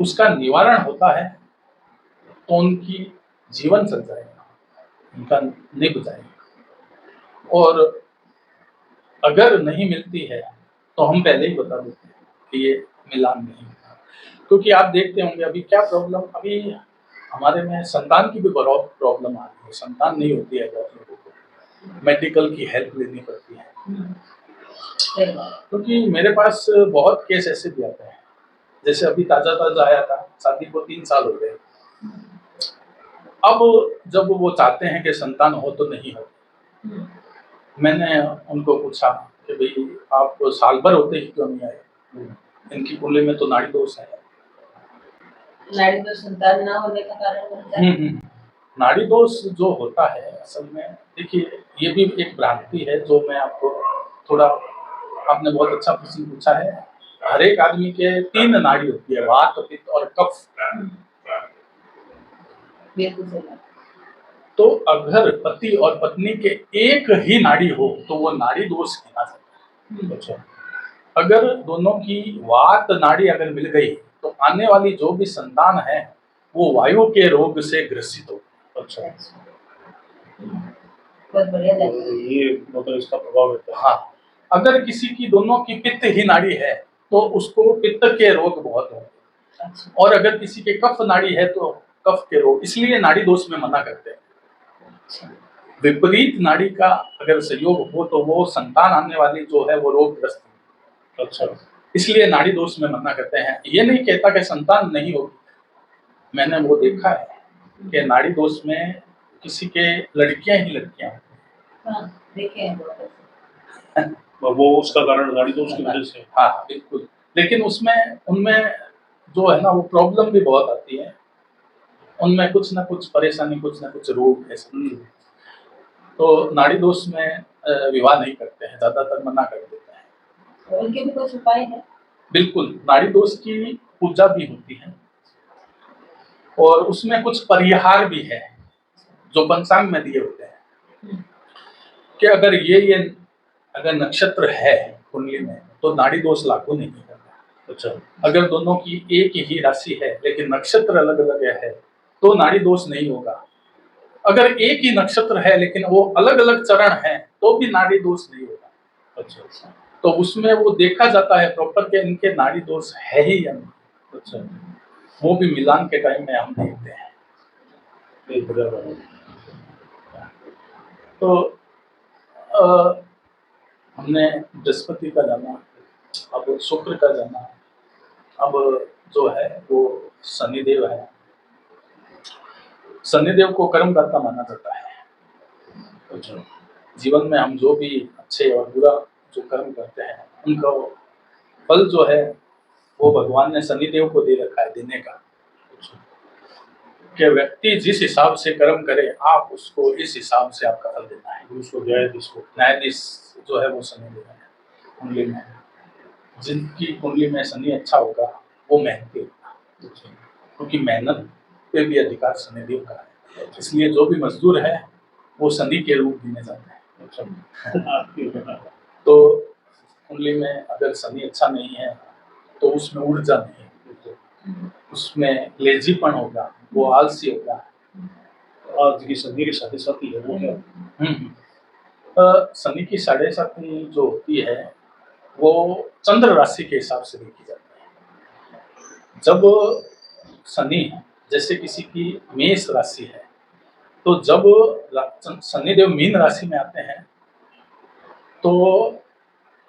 उसका निवारण होता है तो उनकी जीवन चल जाएगा, उनका निभ जाएगा। और अगर नहीं मिलती है तो हम पहले ही बता देते हैं कि ये मिलान नहीं होता। क्योंकि आप देखते होंगे अभी क्या प्रॉब्लम, अभी हमारे में संतान की भी बहुत प्रॉब्लम आ रही है। संतान नहीं होती है बहुत लोगों को, मेडिकल की हेल्प लेनी पड़ती है। क्योंकि मेरे पास बहुत केस ऐसे भी आते हैं, जैसे अभी ताजा आया था, शादी को 3 साल हो गए। अब जब वो चाहते हैं कि संतान हो तो नहीं हो, मैंने उनको पूछा कि भाई आप साल भर होते ही क्यों नहीं आए? इनकी कुंडली में तो नाड़ी दोष है। नाड़ी दोष संतान ना होने का कारण बनता है। नाड़ी दोष जो होता है असल में, देखिए ये भी एक भ्रांति है जो मैं आपको थोड़ा, आपने बहुत अच्छा प्रश्न पूछा है। हर एक आदमी के 3 नाड़ी होती है, वात, पित्त और कफ। तो अगर पति और पत्नी के एक ही नाड़ी हो तो वो नाड़ी दोष गिना जाता है। अच्छा, अगर दोनों की वात नाड़ी अगर मिल गई तो आने वाली जो भी संतान है वो वायु के रोग से ग्रसित हो। अच्छा, बहुत बढ़िया ये मतलब इसका प्रभाव है। हाँ, अगर किसी की दोनों की पित्त ही नाड़ी है तो उसको पित्त के रोग बहुत होंगे। अच्छा। और अगर किसी के कफ नाड़ी है तो कफ के रोग, इसलिए नाड़ी दोष में मना करते हैं। अच्छा। विपरीत नाड़ी का अगर संयोग हो तो वो संतान आने वाली जो है वो रोगग्रस्त है। अच्छा, इसलिए नाड़ी दोष में मना करते हैं। ये नहीं कहता कि संतान नहीं होगी, मैंने वो देखा है कि नाड़ी दोष में किसी के लड़कियां ही लड़कियां हैं। हाँ, देखे हैं वो उसका कारण नाड़ी दोष की वजह से। हाँ बिल्कुल, लेकिन उसमें उनमें जो है ना वो प्रॉब्लम भी बहुत आती है, उनमें कुछ ना कुछ परेशानी, कुछ ना कुछ रोग है। तो नाड़ी दोष में विवाह नहीं करते हैं, ज्यादातर मना कर देते हैं। उनके भी कुछ उपाय है? बिल्कुल, नाड़ी दोष की पूजा भी होती है और उसमें कुछ परिहार भी है जो पंचांग में दिए होते हैं कि अगर नक्षत्र है कुंडली में तो नाड़ी दोष लागू नहीं करता। अच्छा, अगर दोनों की एक ही राशि है लेकिन नक्षत्र अलग अलग है तो नाड़ी दोष नहीं होगा। अगर एक ही नक्षत्र है लेकिन वो अलग अलग चरण है तो भी नाड़ी दोष नहीं होगा। अच्छा, तो उसमें वो देखा जाता है प्रॉपर के इनके नाड़ी दोष है ही या नहीं। अच्छा, वो भी मिलान के टाइम में हम देखते हैं। तो हमने बृहस्पति का जाना, अब शुक्र का जाना, अब जो है वो शनिदेव है। शनिदेव को कर्मदाता माना जाता है। अच्छा, जीवन में हम जो भी अच्छे और बुरा जो कर्म करते हैं उनका फल जो है वो भगवान ने शनिदेव को दे रखा है देने का। कि व्यक्ति जिस हिसाब से कर्म करे आप उसको इस हिसाब से आपका फल देना है। उसको न्यायाधीश जो है वो शनिदेव है कुंडली में। जिनकी कुंडली में शनि अच्छा होगा वो मेहनती होगा, क्योंकि मेहनत पे भी अधिकार शनिदेव का है। इसलिए जो भी मजदूर है वो शनि के रूप गिने जाते हैं। तो कुंडली में अगर शनि अच्छा नहीं है तो उसमें ऊर्जा नहीं है, उसमें लेजीपन होगा, वो आलसी होगा। आज की शनि के साढ़े साथी है वो क्या? शनि की साढ़े साथी जो होती है वो चंद्र राशि के हिसाब से देखी जाती है। जब शनि जैसे किसी की मेष राशि है, तो जब शनिदेव मीन राशि में आते हैं तो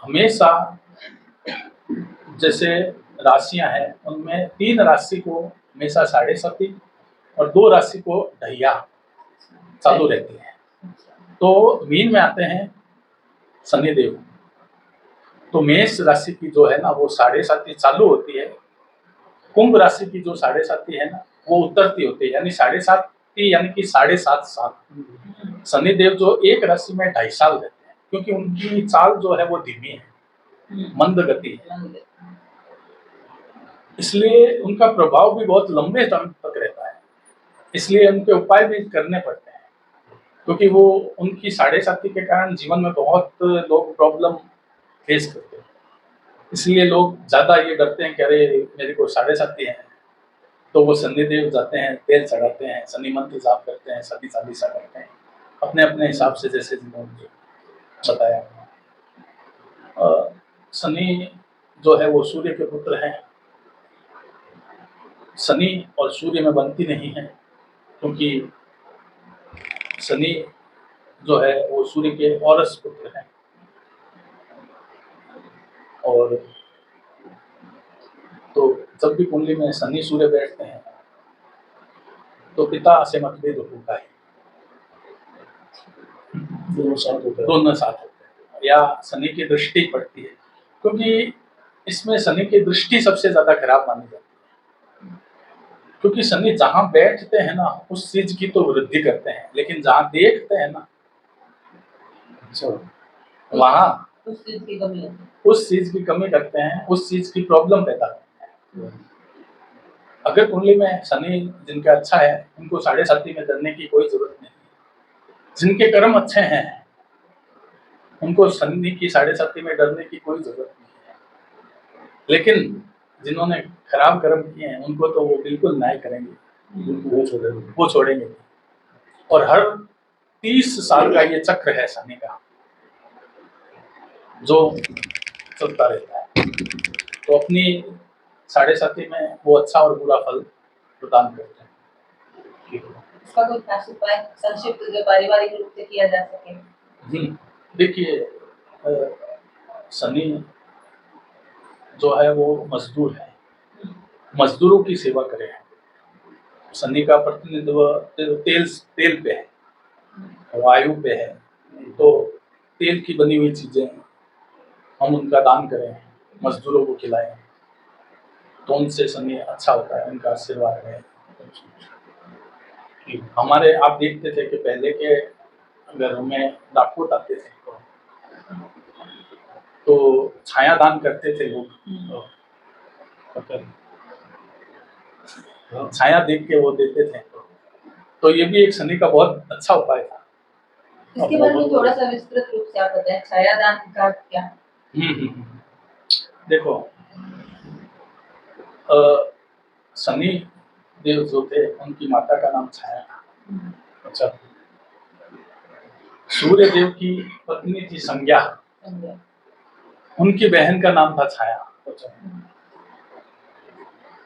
हमेशा जैसे राशियां हैं उनमें 3 राशि को हमेशा साढ़े साथी और 2 राशि को ढैया चालू रहती है। तो मीन में आते हैं शनिदेव, तो मेष राशि की जो है ना वो साढ़े साथी चालू होती है। कुंभ राशि की जो साढ़े साथी है ना वो उतरती होती है, यानी साढ़े साथी यानी कि 7.5 साल। शनिदेव जो एक राशि में 2.5 साल रहते हैं, क्योंकि उनकी चाल जो है वो धीमी है, मंद गति है, इसलिए उनका प्रभाव भी बहुत लंबे समय तक रहता है। इसलिए उनके उपाय भी करने पड़ते हैं, क्योंकि वो उनकी साढ़े साथी के कारण जीवन में बहुत लोग प्रॉब्लम फेस करते हैं। इसलिए लोग ज्यादा ये डरते हैं कि अरे मेरे को साढ़े साथी है, तो वो शनिदेव जाते हैं, तेल चढ़ाते हैं, शनि मंत्र जाप करते हैं, सती चालीसा करते हैं, अपने अपने हिसाब से जैसे जिन्होंने बताया। शनि जो है वो सूर्य के पुत्र हैं। शनि और सूर्य में बनती नहीं है, क्योंकि शनि जो है वो सूर्य के औरस पुत्र हैं। और तो जब भी कुंडली में शनि सूर्य बैठते हैं तो पिता से मतभेद होता है, दोनों साथ होते हैं, या शनि की दृष्टि पड़ती है, क्योंकि इसमें शनि की दृष्टि सबसे ज्यादा खराब मानी जाती है। क्योंकि शनि जहां बैठते हैं ना उस चीज की तो वृद्धि करते हैं, लेकिन जहां देखते हैं ना वहां उस चीज की कमी करते हैं, उस चीज की प्रॉब्लम पैदा करते हैं। अगर कुंडली में शनि जिनका अच्छा है उनको साढ़े साथी में डरने की कोई जरूरत नहीं। जिनके कर्म अच्छे हैं उनको शनि की साढ़े साथी में डरने की कोई जरूरत नहीं है। लेकिन जिन्होंने खराब कर्म किए हैं उनको तो वो बिल्कुल न्याय करेंगे, वो छोड़ेंगे। और हर 30 साल का ये चक्र है शनि का जो चलता रहता है, तो अपनी साढ़े साथी में वो अच्छा और बुरा फल प्रदान करते हैं। इसका कोई खास उपाय संक्षिप्त जो पारिवारिक रूप से किया जा सके? देखिए, शनि जो है वो मजदूर है, मजदूरों की सेवा करें। शनि का प्रतिनिधित्व तेल पे है, वायु पे है, तो तेल की बनी हुई चीजें हम उनका दान करें, मजदूरों को खिलाएं, तो उनसे शनि अच्छा होता है, उनका आशीर्वाद है। हमारे आप देखते थे कि पहले के घरों में डाकूत आते थे तो छाया दान करते थे लोग, छाया देख के वो देते थे। तो ये भी एक शनि का बहुत अच्छा उपाय था। इसके बारे में थोड़ा सा विस्तृत रूप से आप बताएं, छाया दान का क्या? देखो, शनि देव जो थे उनकी माता का नाम छाया था। अच्छा, सूर्य देव की पत्नी थी संज्ञा, उनकी बहन का नाम था छाया। अच्छा,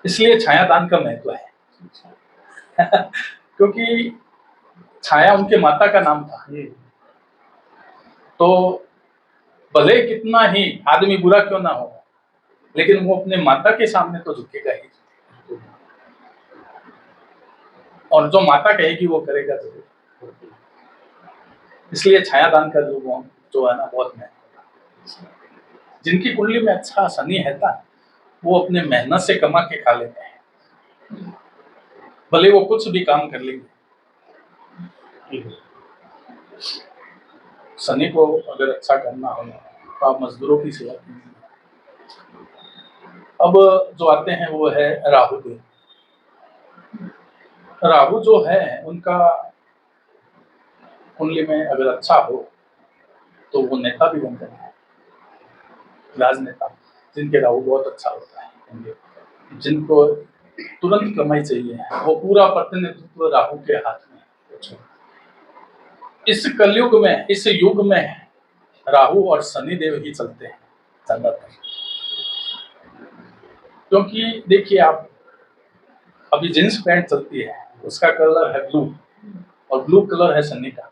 इसलिए छाया दान का महत्व है क्योंकि छाया उनके माता का नाम था। तो भले कितना ही आदमी बुरा क्यों ना हो, लेकिन वो अपने माता के सामने तो झुकेगा ही, और जो माता कहेगी वो करेगा जरूर। इसलिए छाया दान का जो है ना बहुत महत्व। जिनकी कुंडली में अच्छा शनि है वो अपने मेहनत से कमा के खा लेते हैं, भले वो कुछ भी काम कर लेंगे। शनि को अगर अच्छा करना हो तो आप मजदूरों की सेवा कीजिए। अब जो आते हैं वो है राहु देव। राहु जो है उनका कुंडली में अगर अच्छा हो तो वो नेता भी बन जाते हैं, राजनेता। जिनके राहु बहुत अच्छा होता है, जिनको तुरंत कमाई चाहिए, वो पूरा प्रतिनिधित्व राहु के हाथ में है। इस कलयुग में, इस युग में राहु और शनिदेव ही चलते हैं ज्यादातर। क्योंकि देखिए आप, अभी जींस पैंट चलती है, उसका कलर है ब्लू, और ब्लू कलर है शनि का।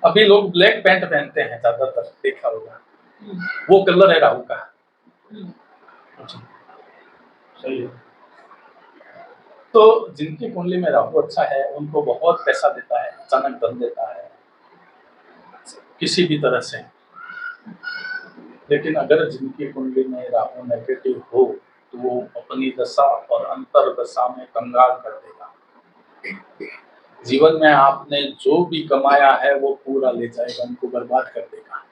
अभी लोग ब्लैक पैंट पहनते हैं ज्यादातर, देखा होगा, वो कलर है राहु का। सही है। तो जिनकी कुंडली में राहु अच्छा है, उनको बहुत पैसा देता है, अचानक धन देता है किसी भी तरह से। लेकिन अगर जिनकी कुंडली में राहु नेगेटिव हो, तो वो अपनी दशा और अंतर दशा में कंगाल कर देगा। जीवन में आपने जो भी कमाया है वो पूरा ले जाएगा, उनको बर्बाद कर देगा।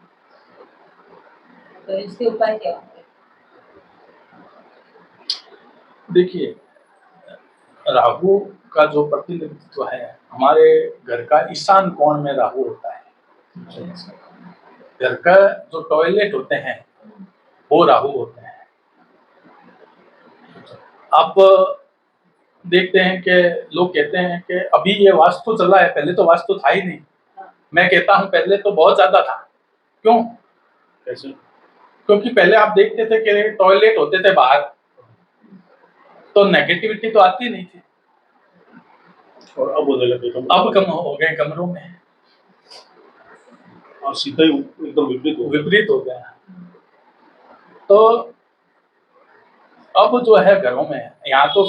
तो इसके उपाय क्या होंगे? देखिए, राहु का जो प्रतिनिधित्व है, हमारे घर का ईशान कोण में राहु होता है। घर का जो टॉयलेट होते हैं वो राहु होते हैं। आप देखते हैं कि लोग कहते हैं कि अभी ये वास्तु चला है, पहले तो वास्तु था ही नहीं। मैं कहता हूं पहले तो बहुत ज्यादा था। क्यों? कैसे? क्योंकि पहले आप देखते थे कि टॉयलेट होते थे बाहर, तो नेगेटिविटी तो आती नहीं थी। और अब होने लगे अब कम हो गए कमरों में, और सीधा ही एकदम विपरीत हो गया। तो अब जो है घरों में, यहाँ तो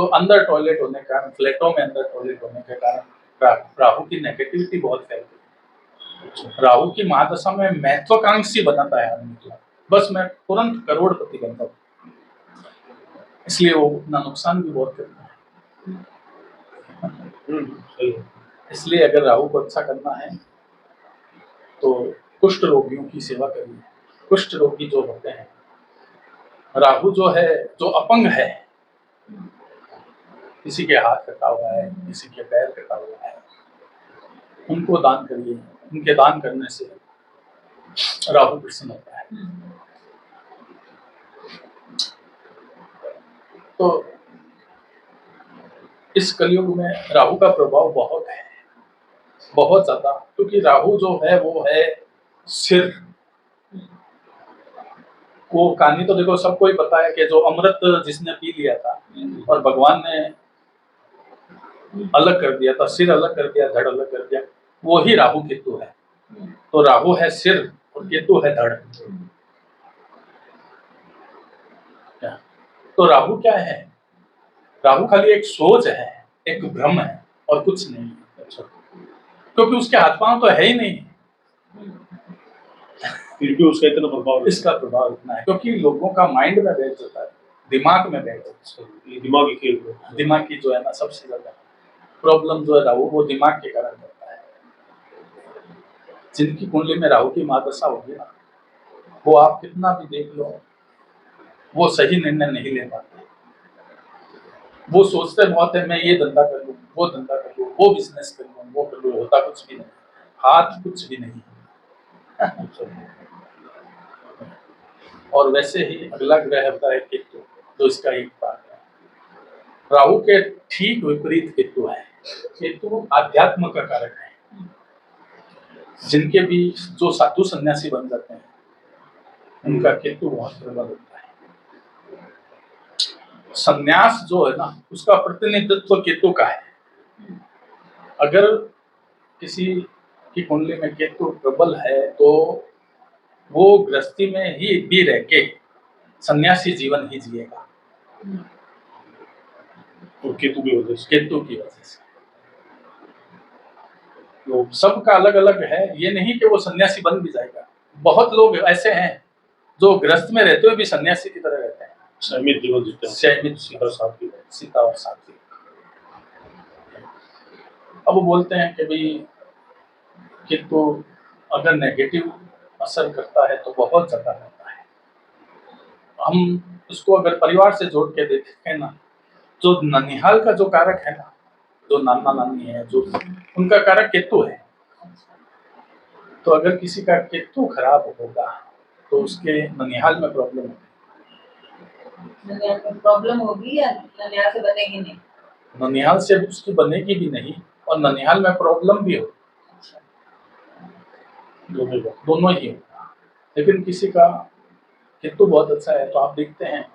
अंदर टॉयलेट होने के कारण, फ्लैटों में अंदर टॉयलेट होने के कारण राहु की नेगेटिविटी बहुत फैलती है। राहु की महादशा में महत्वाकांक्षी बनाता है आदमी को, बस मैं तुरंत करोड़पति बनता हूँ, इसलिए वो अपना नुकसान भी बहुत करता है। इसलिए अगर राहु को अच्छा करना है तो कुष्ठ रोगियों की सेवा करिए। कुष्ठ रोगी जो होते हैं, राहु जो है, जो अपंग है, किसी के हाथ कटा हुआ है, किसी के पैर कटा हुआ है, उनको दान करिए। उनके दान करने से राहु प्रसन्न होता है। तो इस कलयुग में राहु का प्रभाव बहुत है, बहुत ज्यादा। क्योंकि राहु जो है वो है सिर। वो कहानी तो देखो सबको ही पता है कि जो अमृत जिसने पी लिया था और भगवान ने अलग कर दिया था, सिर अलग कर दिया, धड़ अलग कर दिया, वो ही राहु केतु है। तो राहु है सिर और केतु है धड़। तो राहु क्या है? राहु खाली एक सोच है, एक भ्रम है, और कुछ नहीं है। क्योंकि उसके हाथ पांव तो है ही नहीं, फिर भी उसका इतना प्रभाव, इसका प्रभाव इतना है क्योंकि लोगों का माइंड में बैठ जाता है, दिमाग में बैठ जाता है। दिमागी खेल, दिमाग की जो है ना, सबसे ज्यादा प्रॉब्लम जो है राहु, वो दिमाग के कारण होता है। जिनकी कुंडली में राहु की महादशा होगी ना, वो आप कितना भी देख लो, वो सही निर्णय नहीं ले पाते। वो सोचते बहुत है, मैं ये धंधा कर लूं, वो धंधा कर लूं, वो बिजनेस कर लूं, वो कर लूं, होता कुछ भी नहीं, हाथ कुछ भी नहीं। और वैसे ही अगला ग्रह होता है केतु, जो इसका एक भाग है। राहु के ठीक विपरीत केतु है। केतु आध्यात्म का कारक है। जिनके भी जो साधु सन्यासी बन जाते हैं, उनका केतु बहुत प्रबल होता है। सन्यास जो है ना, उसका प्रतिनिधित्व केतु का है। अगर किसी की कुंडली में केतु प्रबल है तो वो गृहस्थी में ही भी रह के सन्यासी जीवन ही जिएगा। तो केतु की वजह से, केतु की वजह से। तो सबका अलग अलग है, ये नहीं कि वो सन्यासी बन भी जाएगा। बहुत लोग ऐसे हैं जो गृहस्थ में रहते हुए भी सन्यासी की तरह रहते हैं, संयमित जीवन जीते हैं, संयमित सीता और सात्विक। अब वो बोलते हैं कि भाई केतु अगर नेगेटिव असर करता है तो बहुत ज्यादा रहता है। हम उसको अगर परिवार से जोड़ के देखें ना, जो ननिहाल का जो कारक है ना, जो नाना नानी है, जो उनका कारक केतु है। तो अगर किसी का केतु खराब होगा तो उसके ननिहाल में प्रॉब्लम होगी। ननिहाल में प्रॉब्लम होगी या ननिहाल से बनेगी नहीं? ननिहाल से उसकी बनेगी भी नहीं और ननिहाल में प्रॉब्लम भी होगी, दोनों ही होगा। लेकिन किसी का केतु बहुत अच्छा है तो आप देखते हैं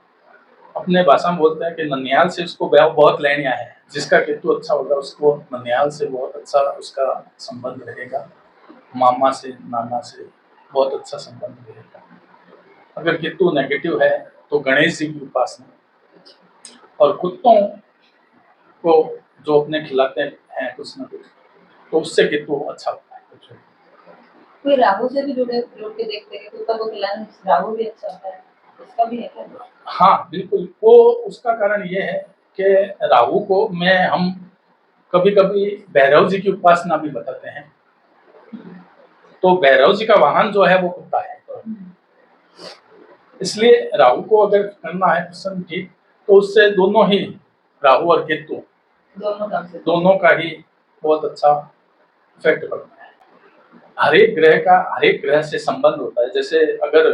अपने भाषा में बोलते हैं कि ननिहाल से उसको बहुत लेनिया है। जिसका केतु अच्छा होगा उसको ननिहाल से बहुत अच्छा उसका संबंध रहेगा, मामा से, नाना से बहुत अच्छा संबंध रहेगा। अगर केतु नेगेटिव है तो गणेश जी की उपासना और कुत्तों को जो अपने खिलाते हैं कुछ ना कुछ, तो उससे केतु अच्छा होता है। कोई राहु से भी जुड़ के देखते हैं कुत्ता को खिलाने से राहु भी अच्छा होता है, इसका भी है क्या? हाँ बिल्कुल, वो उसका कारण ये है कि राहु को हम कभी कभी भैरव जी की उपासना भी बताते हैं। तो भैरव जी का वाहन जो है वो कुत्ता है, इसलिए राहु को अगर करना है प्रसन्न ठीक, तो उससे दोनों ही राहु और केतु दोनों का ही बहुत अच्छा इफेक्ट पड़ता है। हर एक ग्रह से संबंध होता है। जैसे अगर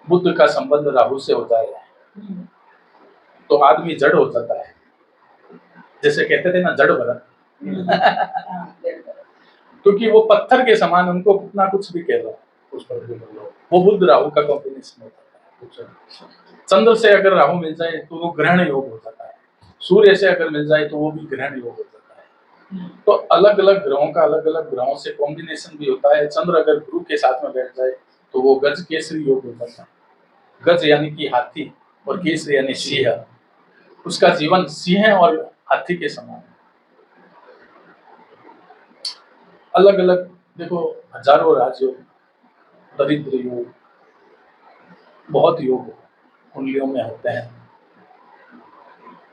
बुध का संबंध राहु से हो जाए तो आदमी जड़ हो जाता है, जैसे कहते थे ना जड़ भरत क्योंकि वो पत्थर के समान, उनको कितना कुछ भी कह लो उस पर वो बुध राहु का कॉम्बिनेशन होता है। चंद्र से अगर राहु मिल जाए तो वो ग्रहण योग हो जाता है, सूर्य से अगर मिल जाए तो वो भी ग्रहण योग हो जाता है। तो अलग अलग ग्रहों से कॉम्बिनेशन भी होता है। चंद्र अगर गुरु के साथ में बैठ जाए तो वो गज केसरी योग हो जाता है। गज यानी कि हाथी और केसरी यानी सिंह, उसका जीवन सिंह और हाथी के समान। अलग अलग देखो, हजारों राजयोग, दरिद्र योग, बहुत योग कुंडलियों में होते हैं।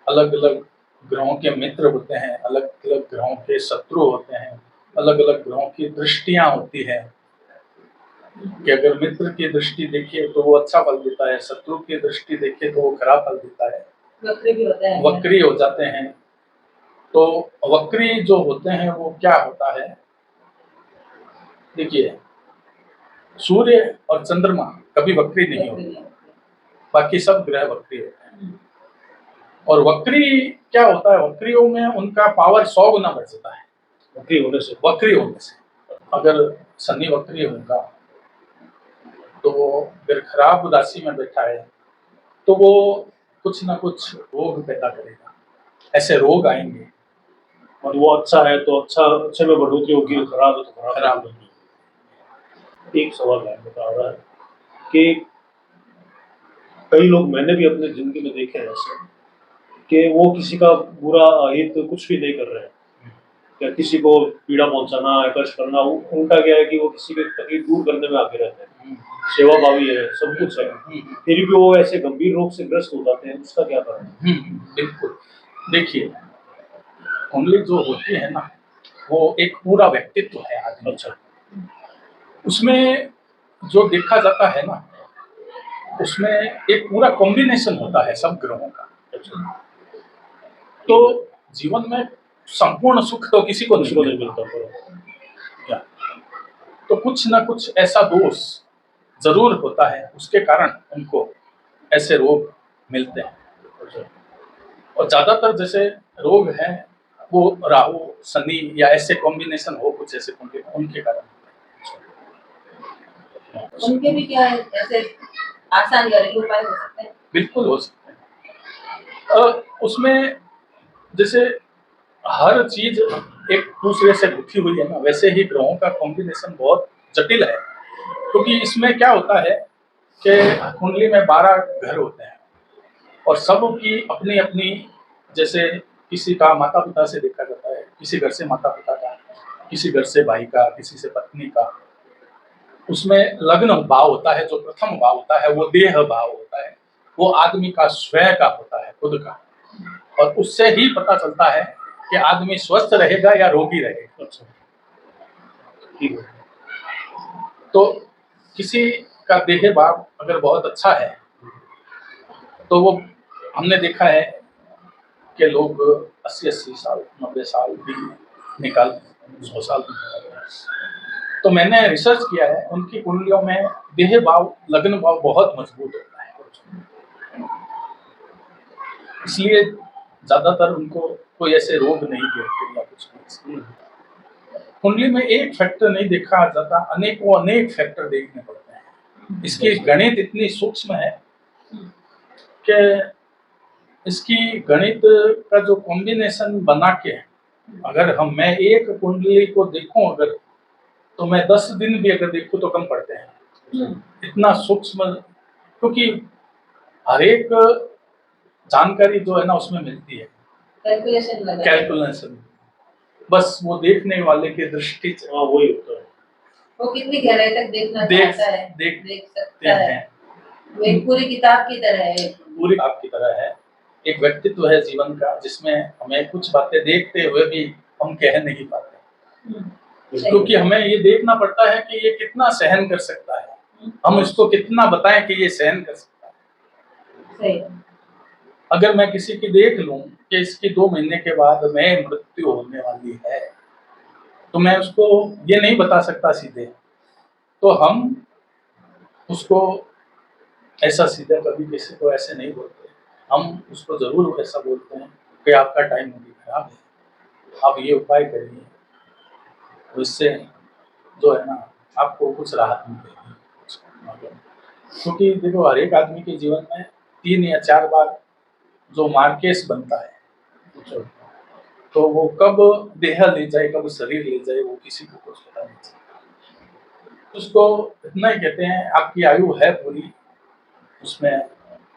अलग अलग ग्रहों के मित्र होते हैं, अलग अलग ग्रहों के शत्रु होते हैं, अलग अलग ग्रहों की दृष्टियां होती है कि अगर मित्र की दृष्टि देखिए तो वो अच्छा फल देता है, शत्रु की दृष्टि देखिए तो वो खराब फल देता है, वक्री भी होता है, वक्री हो जाते हैं। तो वक्री जो होते हैं वो क्या होता है, देखिए सूर्य और चंद्रमा कभी वक्री नहीं होते, बाकी सब ग्रह वक्री होते हैं। और वक्री क्या होता है, वक्रियों में उनका पावर 100 गुना बढ़ जाता है वक्री होने से। अगर शनि वक्री होगा तो वो अगर खराब राशि में बैठा है तो वो कुछ ना कुछ रोग पैदा करेगा, ऐसे रोग आएंगे। और वो अच्छा है तो अच्छे में बढ़ोतरी होगी, खराब है तो खराब होगी। एक सवाल है बता रहा है कि कई लोग मैंने भी अपने जिंदगी में देखे हैं ऐसे कि वो किसी का बुरा हित कुछ भी नहीं कर रहे हैं, क्या किसी को पीड़ा पहुंचाना है, कष्ट करना, उनका क्या है कि वो किसी की तकलीफ दूर करने में आगे रहते हैं, सेवाभावी है, सब कुछ है, फिर भी वो ऐसे गंभीर रोग से ग्रस्त हो जाते हैं, उसका क्या कारण है? बिल्कुल, देखिए कुंडली जो होती है ना वो एक पूरा व्यक्तित्व है आदमी। अच्छा, उसमें जो देखा जाता है ना उसमें एक पूरा कॉम्बिनेशन होता है सब ग्रहों का। अच्छा, तो जीवन में संपूर्ण सुख तो किसी को नहीं मिलता क्या, तो कुछ ना कुछ ऐसा दोष जरूर होता है, उसके कारण उनको ऐसे रोग मिलते हैं। और ज्यादातर जैसे रोग हैं वो राहु शनि या ऐसे कॉम्बिनेशन हो, कुछ ऐसे उनके कारण। उनके भी क्या ऐसे आसान घरेलू उपाय हो सकते हैं? बिल्कुल हो सकते हैं। उसमें जैसे हर चीज एक दूसरे से गुथी हुई है ना, वैसे ही ग्रहों का कॉम्बिनेशन बहुत जटिल है। क्योंकि इसमें क्या होता है कि कुंडली में 12 घर होते हैं और सबकी अपनी अपनी, जैसे किसी का माता पिता से देखा जाता है, किसी घर से माता पिता का, किसी घर से भाई का, किसी से पत्नी का। उसमें लग्न भाव होता है, जो प्रथम भाव होता है वो देह भाव होता है, वो आदमी का स्वयं का होता है, खुद का। और उससे ही पता चलता है कि आदमी स्वस्थ रहेगा या रोगी रहेगा। अच्छा, ठीक है। तो किसी का देह भाव अगर बहुत अच्छा है तो वो हमने देखा है कि लोग 80-80 साल 90 साल भी निकाल 100 साल भी निकाल। तो मैंने रिसर्च किया है, उनकी कुंडलियों में देह भाव, लग्न भाव बहुत मजबूत होता है, इसलिए ज्यादातर उनको कोई ऐसे रोग नहीं गिरते या कुछ नहीं। कुंडली में एक फैक्टर नहीं देखा जाता, अनेक फैक्टर देखने पड़ते हैं। इसकी गणित इतनी सूक्ष्म है कि इसकी गणित का जो कॉम्बिनेशन बना के अगर मैं एक कुंडली को देखूं अगर, तो मैं 10 दिन भी अगर देखूं तो कम पड़ते हैं, इतना सूक्ष्म, क्योंकि हर एक जानकारी जो है ना उसमें मिलती है, कैलकुलेशन, बस वो देखने वाले की दृष्टि से वही होता है, वो कितनी गहराई तक देखना चाहता है, देख सकता है। वो एक पूरी किताब की तरह है, पूरी किताब की तरह है, एक व्यक्तित्व है जीवन का जिसमें हमें कुछ बातें देखते हुए भी हम कह नहीं पाते, क्योंकि हमें ये देखना पड़ता है कि ये कितना सहन कर सकता है, हम इसको कितना बताएं कि ये सहन कर सकता है। सही। अगर मैं किसी की देख लूं कि इसकी 2 महीने के बाद में मृत्यु होने वाली है, तो मैं उसको ये नहीं बता सकता सीधे, तो हम उसको ऐसा सीधा कभी किसी को ऐसे नहीं बोलते, हम उसको जरूर ऐसा बोलते हैं कि आपका टाइम अभी खराब है, आप ये उपाय करिए, तो इससे जो है ना आपको कुछ राहत मिलेगी। क्योंकि देखो हर एक आदमी के जीवन में 3 या 4 बार जो मार्केस बनता है, तो वो कब देह ले जाए, कब शरीर ले जाए, वो किसी को कुछ पता नहीं चलता। उसको इतना ही कहते हैं आपकी आयु है पूरी, उसमें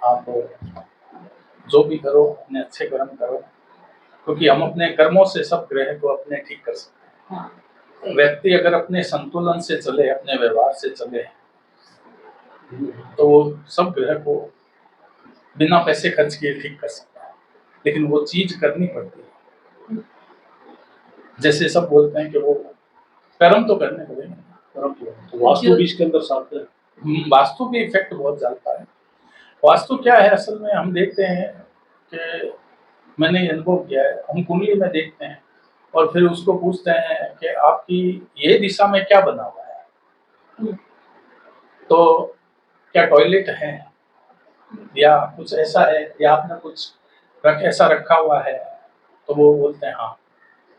आप जो भी करो अपने अच्छे कर्म करो, क्योंकि हम अपने कर्मों से सब ग्रह को अपने ठीक कर सकते हैं। व्यक्ति अगर अपने संतुलन से चले, अपने व्यवहार से चले, तो वो सब ग्रह को बिना पैसे खर्च किए ठीक कर सकता है, लेकिन वो चीज करनी पड़ती है। जैसे सब बोलते हैं कि वो कर्म तो करने पड़ेंगे, तो वास्तु भी इसके अंदर साथ है, वास्तु भी इफेक्ट बहुत डालता है। वास्तु क्या है असल में, हम देखते हैं कि मैंने ये अनुभव किया है, हम कुंडली में देखते हैं और फिर उसको पूछते हैं कि आपकी ये दिशा में क्या बना हुआ है, तो क्या टॉयलेट है या कुछ ऐसा है, या आपने कुछ ऐसा रखा हुआ है, तो वो बोलते हैं हाँ,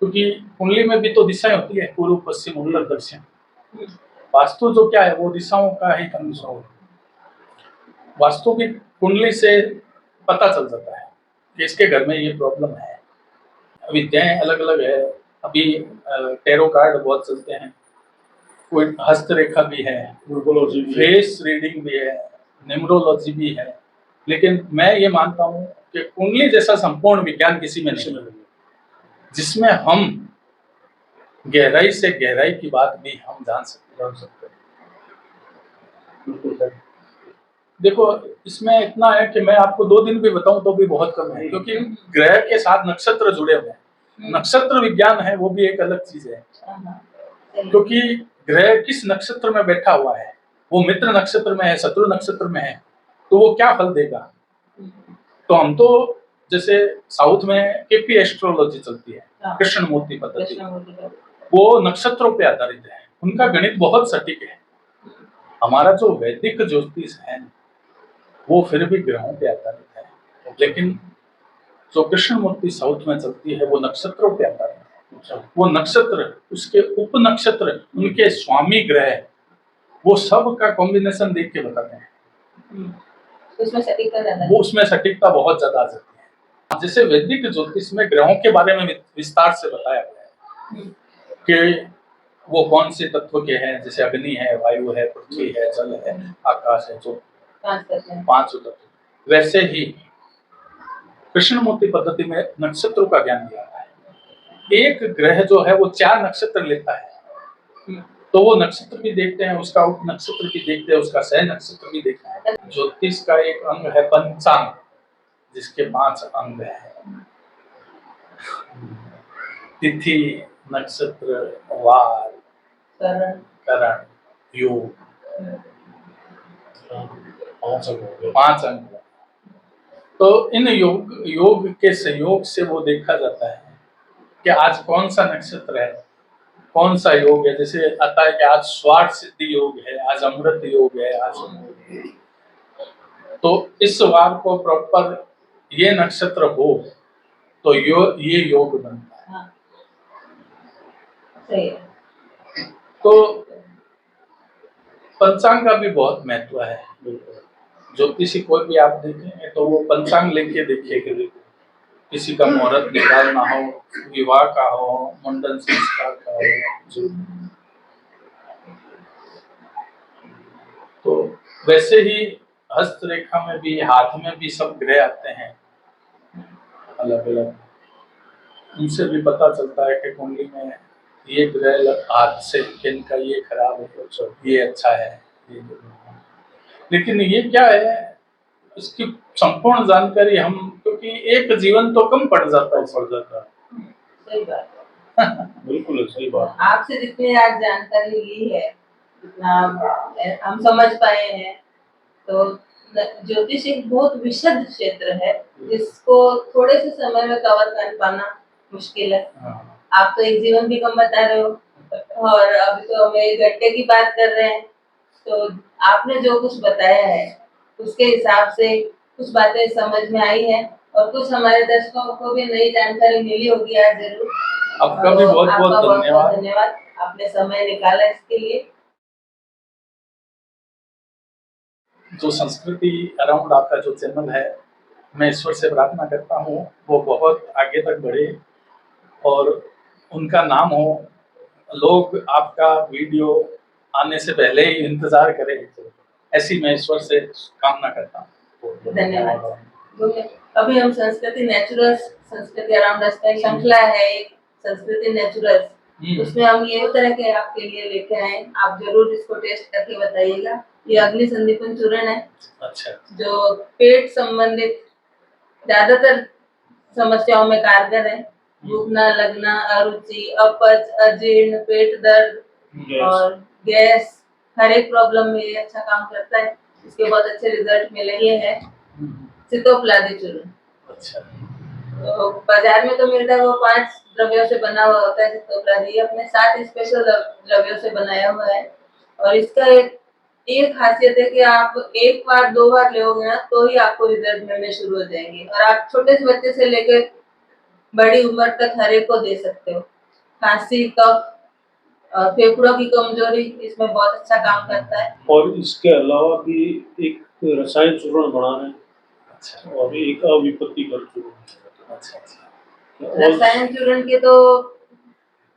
क्योंकि कुंडली में भी तो दिशाएं होती है, पूर्व पश्चिम उत्तर दक्षिण। वास्तु जो क्या है वो दिशाओं का ही कंसो, वास्तु की कुंडली से पता चल जाता है कि इसके घर में ये प्रॉब्लम है। विद्याएं अलग अलग है, अभी टैरो कार्ड बहुत चलते हैं, कोई हस्तरेखा भी है, फेस रीडिंग भी है, न्यूमरोलॉजी भी है, लेकिन मैं ये मानता हूँ कि कुंडली जैसा संपूर्ण विज्ञान किसी में नहीं है, जिसमें हम गहराई से गहराई की बात भी हम जान सकते हैं। देखो इसमें इतना है कि मैं आपको 2 दिन भी बताऊं तो भी बहुत कम है, क्योंकि ग्रह के साथ नक्षत्र जुड़े हुए हैं, नक्षत्र विज्ञान है वो भी एक अलग चीज है, क्योंकि ग्रह किस नक्षत्र में बैठा हुआ है, वो मित्र नक्षत्र में है, शत्रु नक्षत्र में है, तो वो क्या फल देगा। तो हम तो जैसे साउथ में केपी एस्ट्रोलॉजी चलती है, कृष्णमूर्ति पद्धति, वो नक्षत्रों पे आधारित है, उनका गणित बहुत सटीक है। हमारा जो वैदिक ज्योतिष है वो फिर भी ग्रहों पे आधारित है, लेकिन जो कृष्णमूर्ति साउथ में चलती है वो नक्षत्रों पे आधारित है। वो नक्षत्र, उसके उप नक्षत्र, उनके स्वामी ग्रह, वो सब का कॉम्बिनेशन देख के बताते हैं, वो उसमें सटीकता बहुत ज्यादा आ जाती है। जैसे वैदिक ज्योतिष में ग्रहों के बारे में विस्तार से बताया गया है कि वो कौन से तत्व के हैं, जैसे अग्नि है, वायु है, पृथ्वी है, जल है, आकाश है, जो 5 तत्व। वैसे ही कृष्णमूर्ति पद्धति में नक्षत्रों का ज्ञान दिया है। एक ग्रह जो है वो 4 नक्षत्र लेता है, तो वो नक्षत्र भी देखते हैं, उसका उप नक्षत्र भी देखते हैं, उसका सह नक्षत्र भी देखते हैं। ज्योतिष का एक अंग है पंचांग, जिसके 5 अंग है, तिथि, नक्षत्र, वार, करण, योग, 5 अंग। तो इन योग के सहयोग से वो देखा जाता है कि आज कौन सा नक्षत्र है, कौन सा योग है, जैसे आता है कि आज स्वार्थ सिद्धि योग है, आज अमृत योग है, आज, तो इस वार को प्रॉपर ये नक्षत्र हो तो ये योग बनता है। हाँ, सही है। तो पंचांग का भी बहुत महत्व है। ज्योतिषी कोई भी आप देखेंगे तो वो पंचांग लेके देखिए, किसी का मुहूर्त निकालना हो, विवाह का हो, मुंडन संस्कार का हो, तो वैसे ही हस्तरेखा में भी, हाथ में भी सब ग्रह आते हैं अलग अलग, उनसे भी पता चलता है कि कुंडली में ये ग्रह हाथ से इनका ये खराब है, तो ये अच्छा है, ये। लेकिन ये क्या है, इसकी संपूर्ण जानकारी हम, क्योंकि एक जीवन तो कम पड़ जाता है। सही बात है। बिल्कुल सही बात। आपसे जितनी आज जानकारी ली है, जितना हम समझ पाए हैं, तो ज्योतिष एक बहुत विशद क्षेत्र है जिसको थोड़े से समय में कवर कर पाना मुश्किल है। आप तो एक जीवन भी कम बता रहे हो, और अभी तो हम 1 घंटे की बात कर रहे हैं, तो आपने जो कुछ बताया है उसके हिसाब से कुछ बातें समझ में आई है, और कुछ हमारे दर्शकों को भी नई जानकारी मिली होगी आज जरूर। आपका भी बहुत बहुत धन्यवाद, आपने समय निकाला इसके लिए। जो संस्कृति अराउंड आपका जो चैनल है, मैं ईश्वर से प्रार्थना करता हूँ वो बहुत आगे तक बढ़े और उनका नाम हो, लोग आपका वीडियो आने से पहले ही इंतजार करें, ऐसी मैं ईश्वर से कामना करता हूँ। धन्यवाद। अभी हम संस्कृति अराउंड अस का श्रृंखला है, एक संस्कृति नेचुरल्स, उसमें हम ये तरह के आपके लिए लेके आए, आप जरूर इसको टेस्ट करके बताइएगा। ये अग्नि संदीपन चूर्ण है। अच्छा। जो पेट संबंधित ज्यादातर समस्याओं में कारगर है, भूखना लगना, अरुचि, अपच, अजीर्ण, पेट दर्द और गैस, हर एक प्रॉब्लम में ये अच्छा काम करता है। इसके बहुत अच्छे रिजल्ट मिले। ये है सितोपलादी चूर्ण। अच्छा। तो बाजार में तो मिलता है, वो 5 द्रव्यों से बना हुआ होता है सितोपलादी, अपने 7 स्पेशल द्रव्यों से बनाया हुआ है। और इसका एक खासियत है कि आप 1 बार 2 बार लोगे ना तो ही आपको रिजल्ट मिलने शुरू हो जाएंगे, और आप छोटे से बच्चे से लेकर बड़ी उम्र तक हर एक को दे सकते हो। खांसी, कफ, फेफड़ों की कमजोरी, इसमें बहुत अच्छा काम करता है। और इसके अलावा भी एक रसायन चूर्ण बना रहे हैं। अच्छा। और एक अविपत्तिकर चूर्ण। अच्छा। रसायन चूर्ण के तो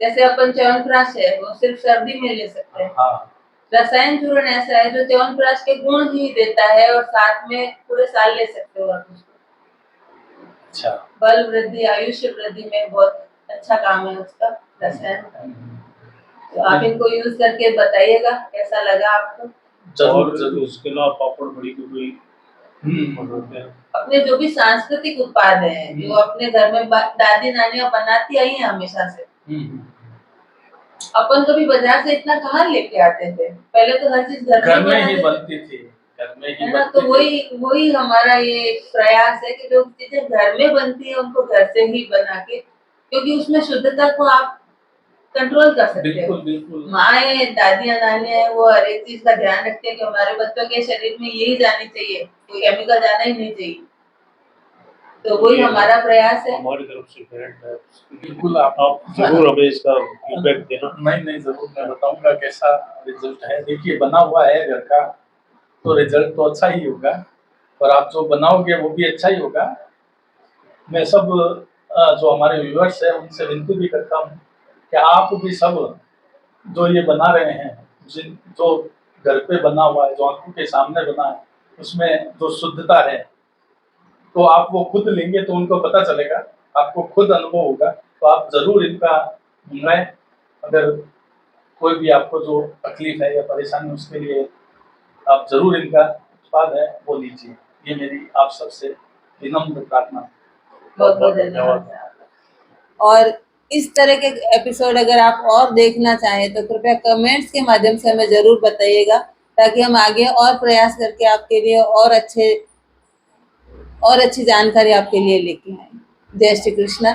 जैसे अपन च्यवनप्राश है वो सिर्फ सर्दी में ले सकते हैं। हाँ। रसायन चूर्ण ऐसा है जो च्यवनप्राश के गुण ही देता है और साथ में पूरे साल ले सकते हो आप उसको। अच्छा। बल वृद्धि, आयुष्य वृद्धि में बहुत अच्छा काम है उसका रसायन। तो आप इनको यूज करके बताइएगा कैसा लगा आपको। जरूर जरूर। उसके अलावा पापड़ बड़ी को कोई अपने जो भी सांस्कृतिक उत्पाद हैं जो अपने घर में दादी नानियां बनाती आई हैं हमेशा से, अपन कभी बाजार से इतना कहाँ लेके आते थे, पहले तो हर चीज घर में ही बनती थी, घर में ही है ना। तो वही हमारा ये प्रयास है कि जो चीजें घर में बनती है उनको घर से ही बना के, क्योंकि उसमें शुद्धता को आप कंट्रोल कर सकते हो। बिल्कुल। माए, दादियां, नानियां वो हर एक चीज का ध्यान रखते हैं कि हमारे बच्चों के शरीर में यही जानी चाहिए, कोई केमिकल जाना ही नहीं चाहिए। तो वही हमारा प्रयास है हमारी तरफ से। बिल्कुल, आप जरूर हमें इसका फीडबैक देना। नहीं जरूर, मैं बताऊंगा कैसा रिजल्ट है। देखिए बना हुआ है घर का तो रिजल्ट तो अच्छा ही होगा, और आप जो बनाओगे वो भी अच्छा ही होगा। मैं सब जो हमारे व्यूअर्स है उनसे विनती भी करता हूँ कि आप भी सब जो ये बना रहे हैं, जो घर पे बना हुआ है, जो आंखों के सामने बना है, उसमें जो शुद्धता है, तो आप वो खुद लेंगे तो उनको पता चलेगा, आपको खुद अनुभव होगा। तो आप जरूर इनका मंगाएं। अगर कोई भी आपको जो तकलीफ है या परेशानी, उसके लिए आप जरूर इनका उत्पाद है वो लीजिए। ये मेरी आप सबसे विनम्र प्रार्थना। बहुत बहुत धन्यवाद। और इस तरह के एपिसोड अगर आप और देखना चाहें तो कृपया कमेंट्स के माध्यम से हमें जरूर बताइएगा, ताकि हम आगे और प्रयास करके आपके लिए और अच्छी जानकारी आपके लिए लेके आए। जय श्री कृष्ण।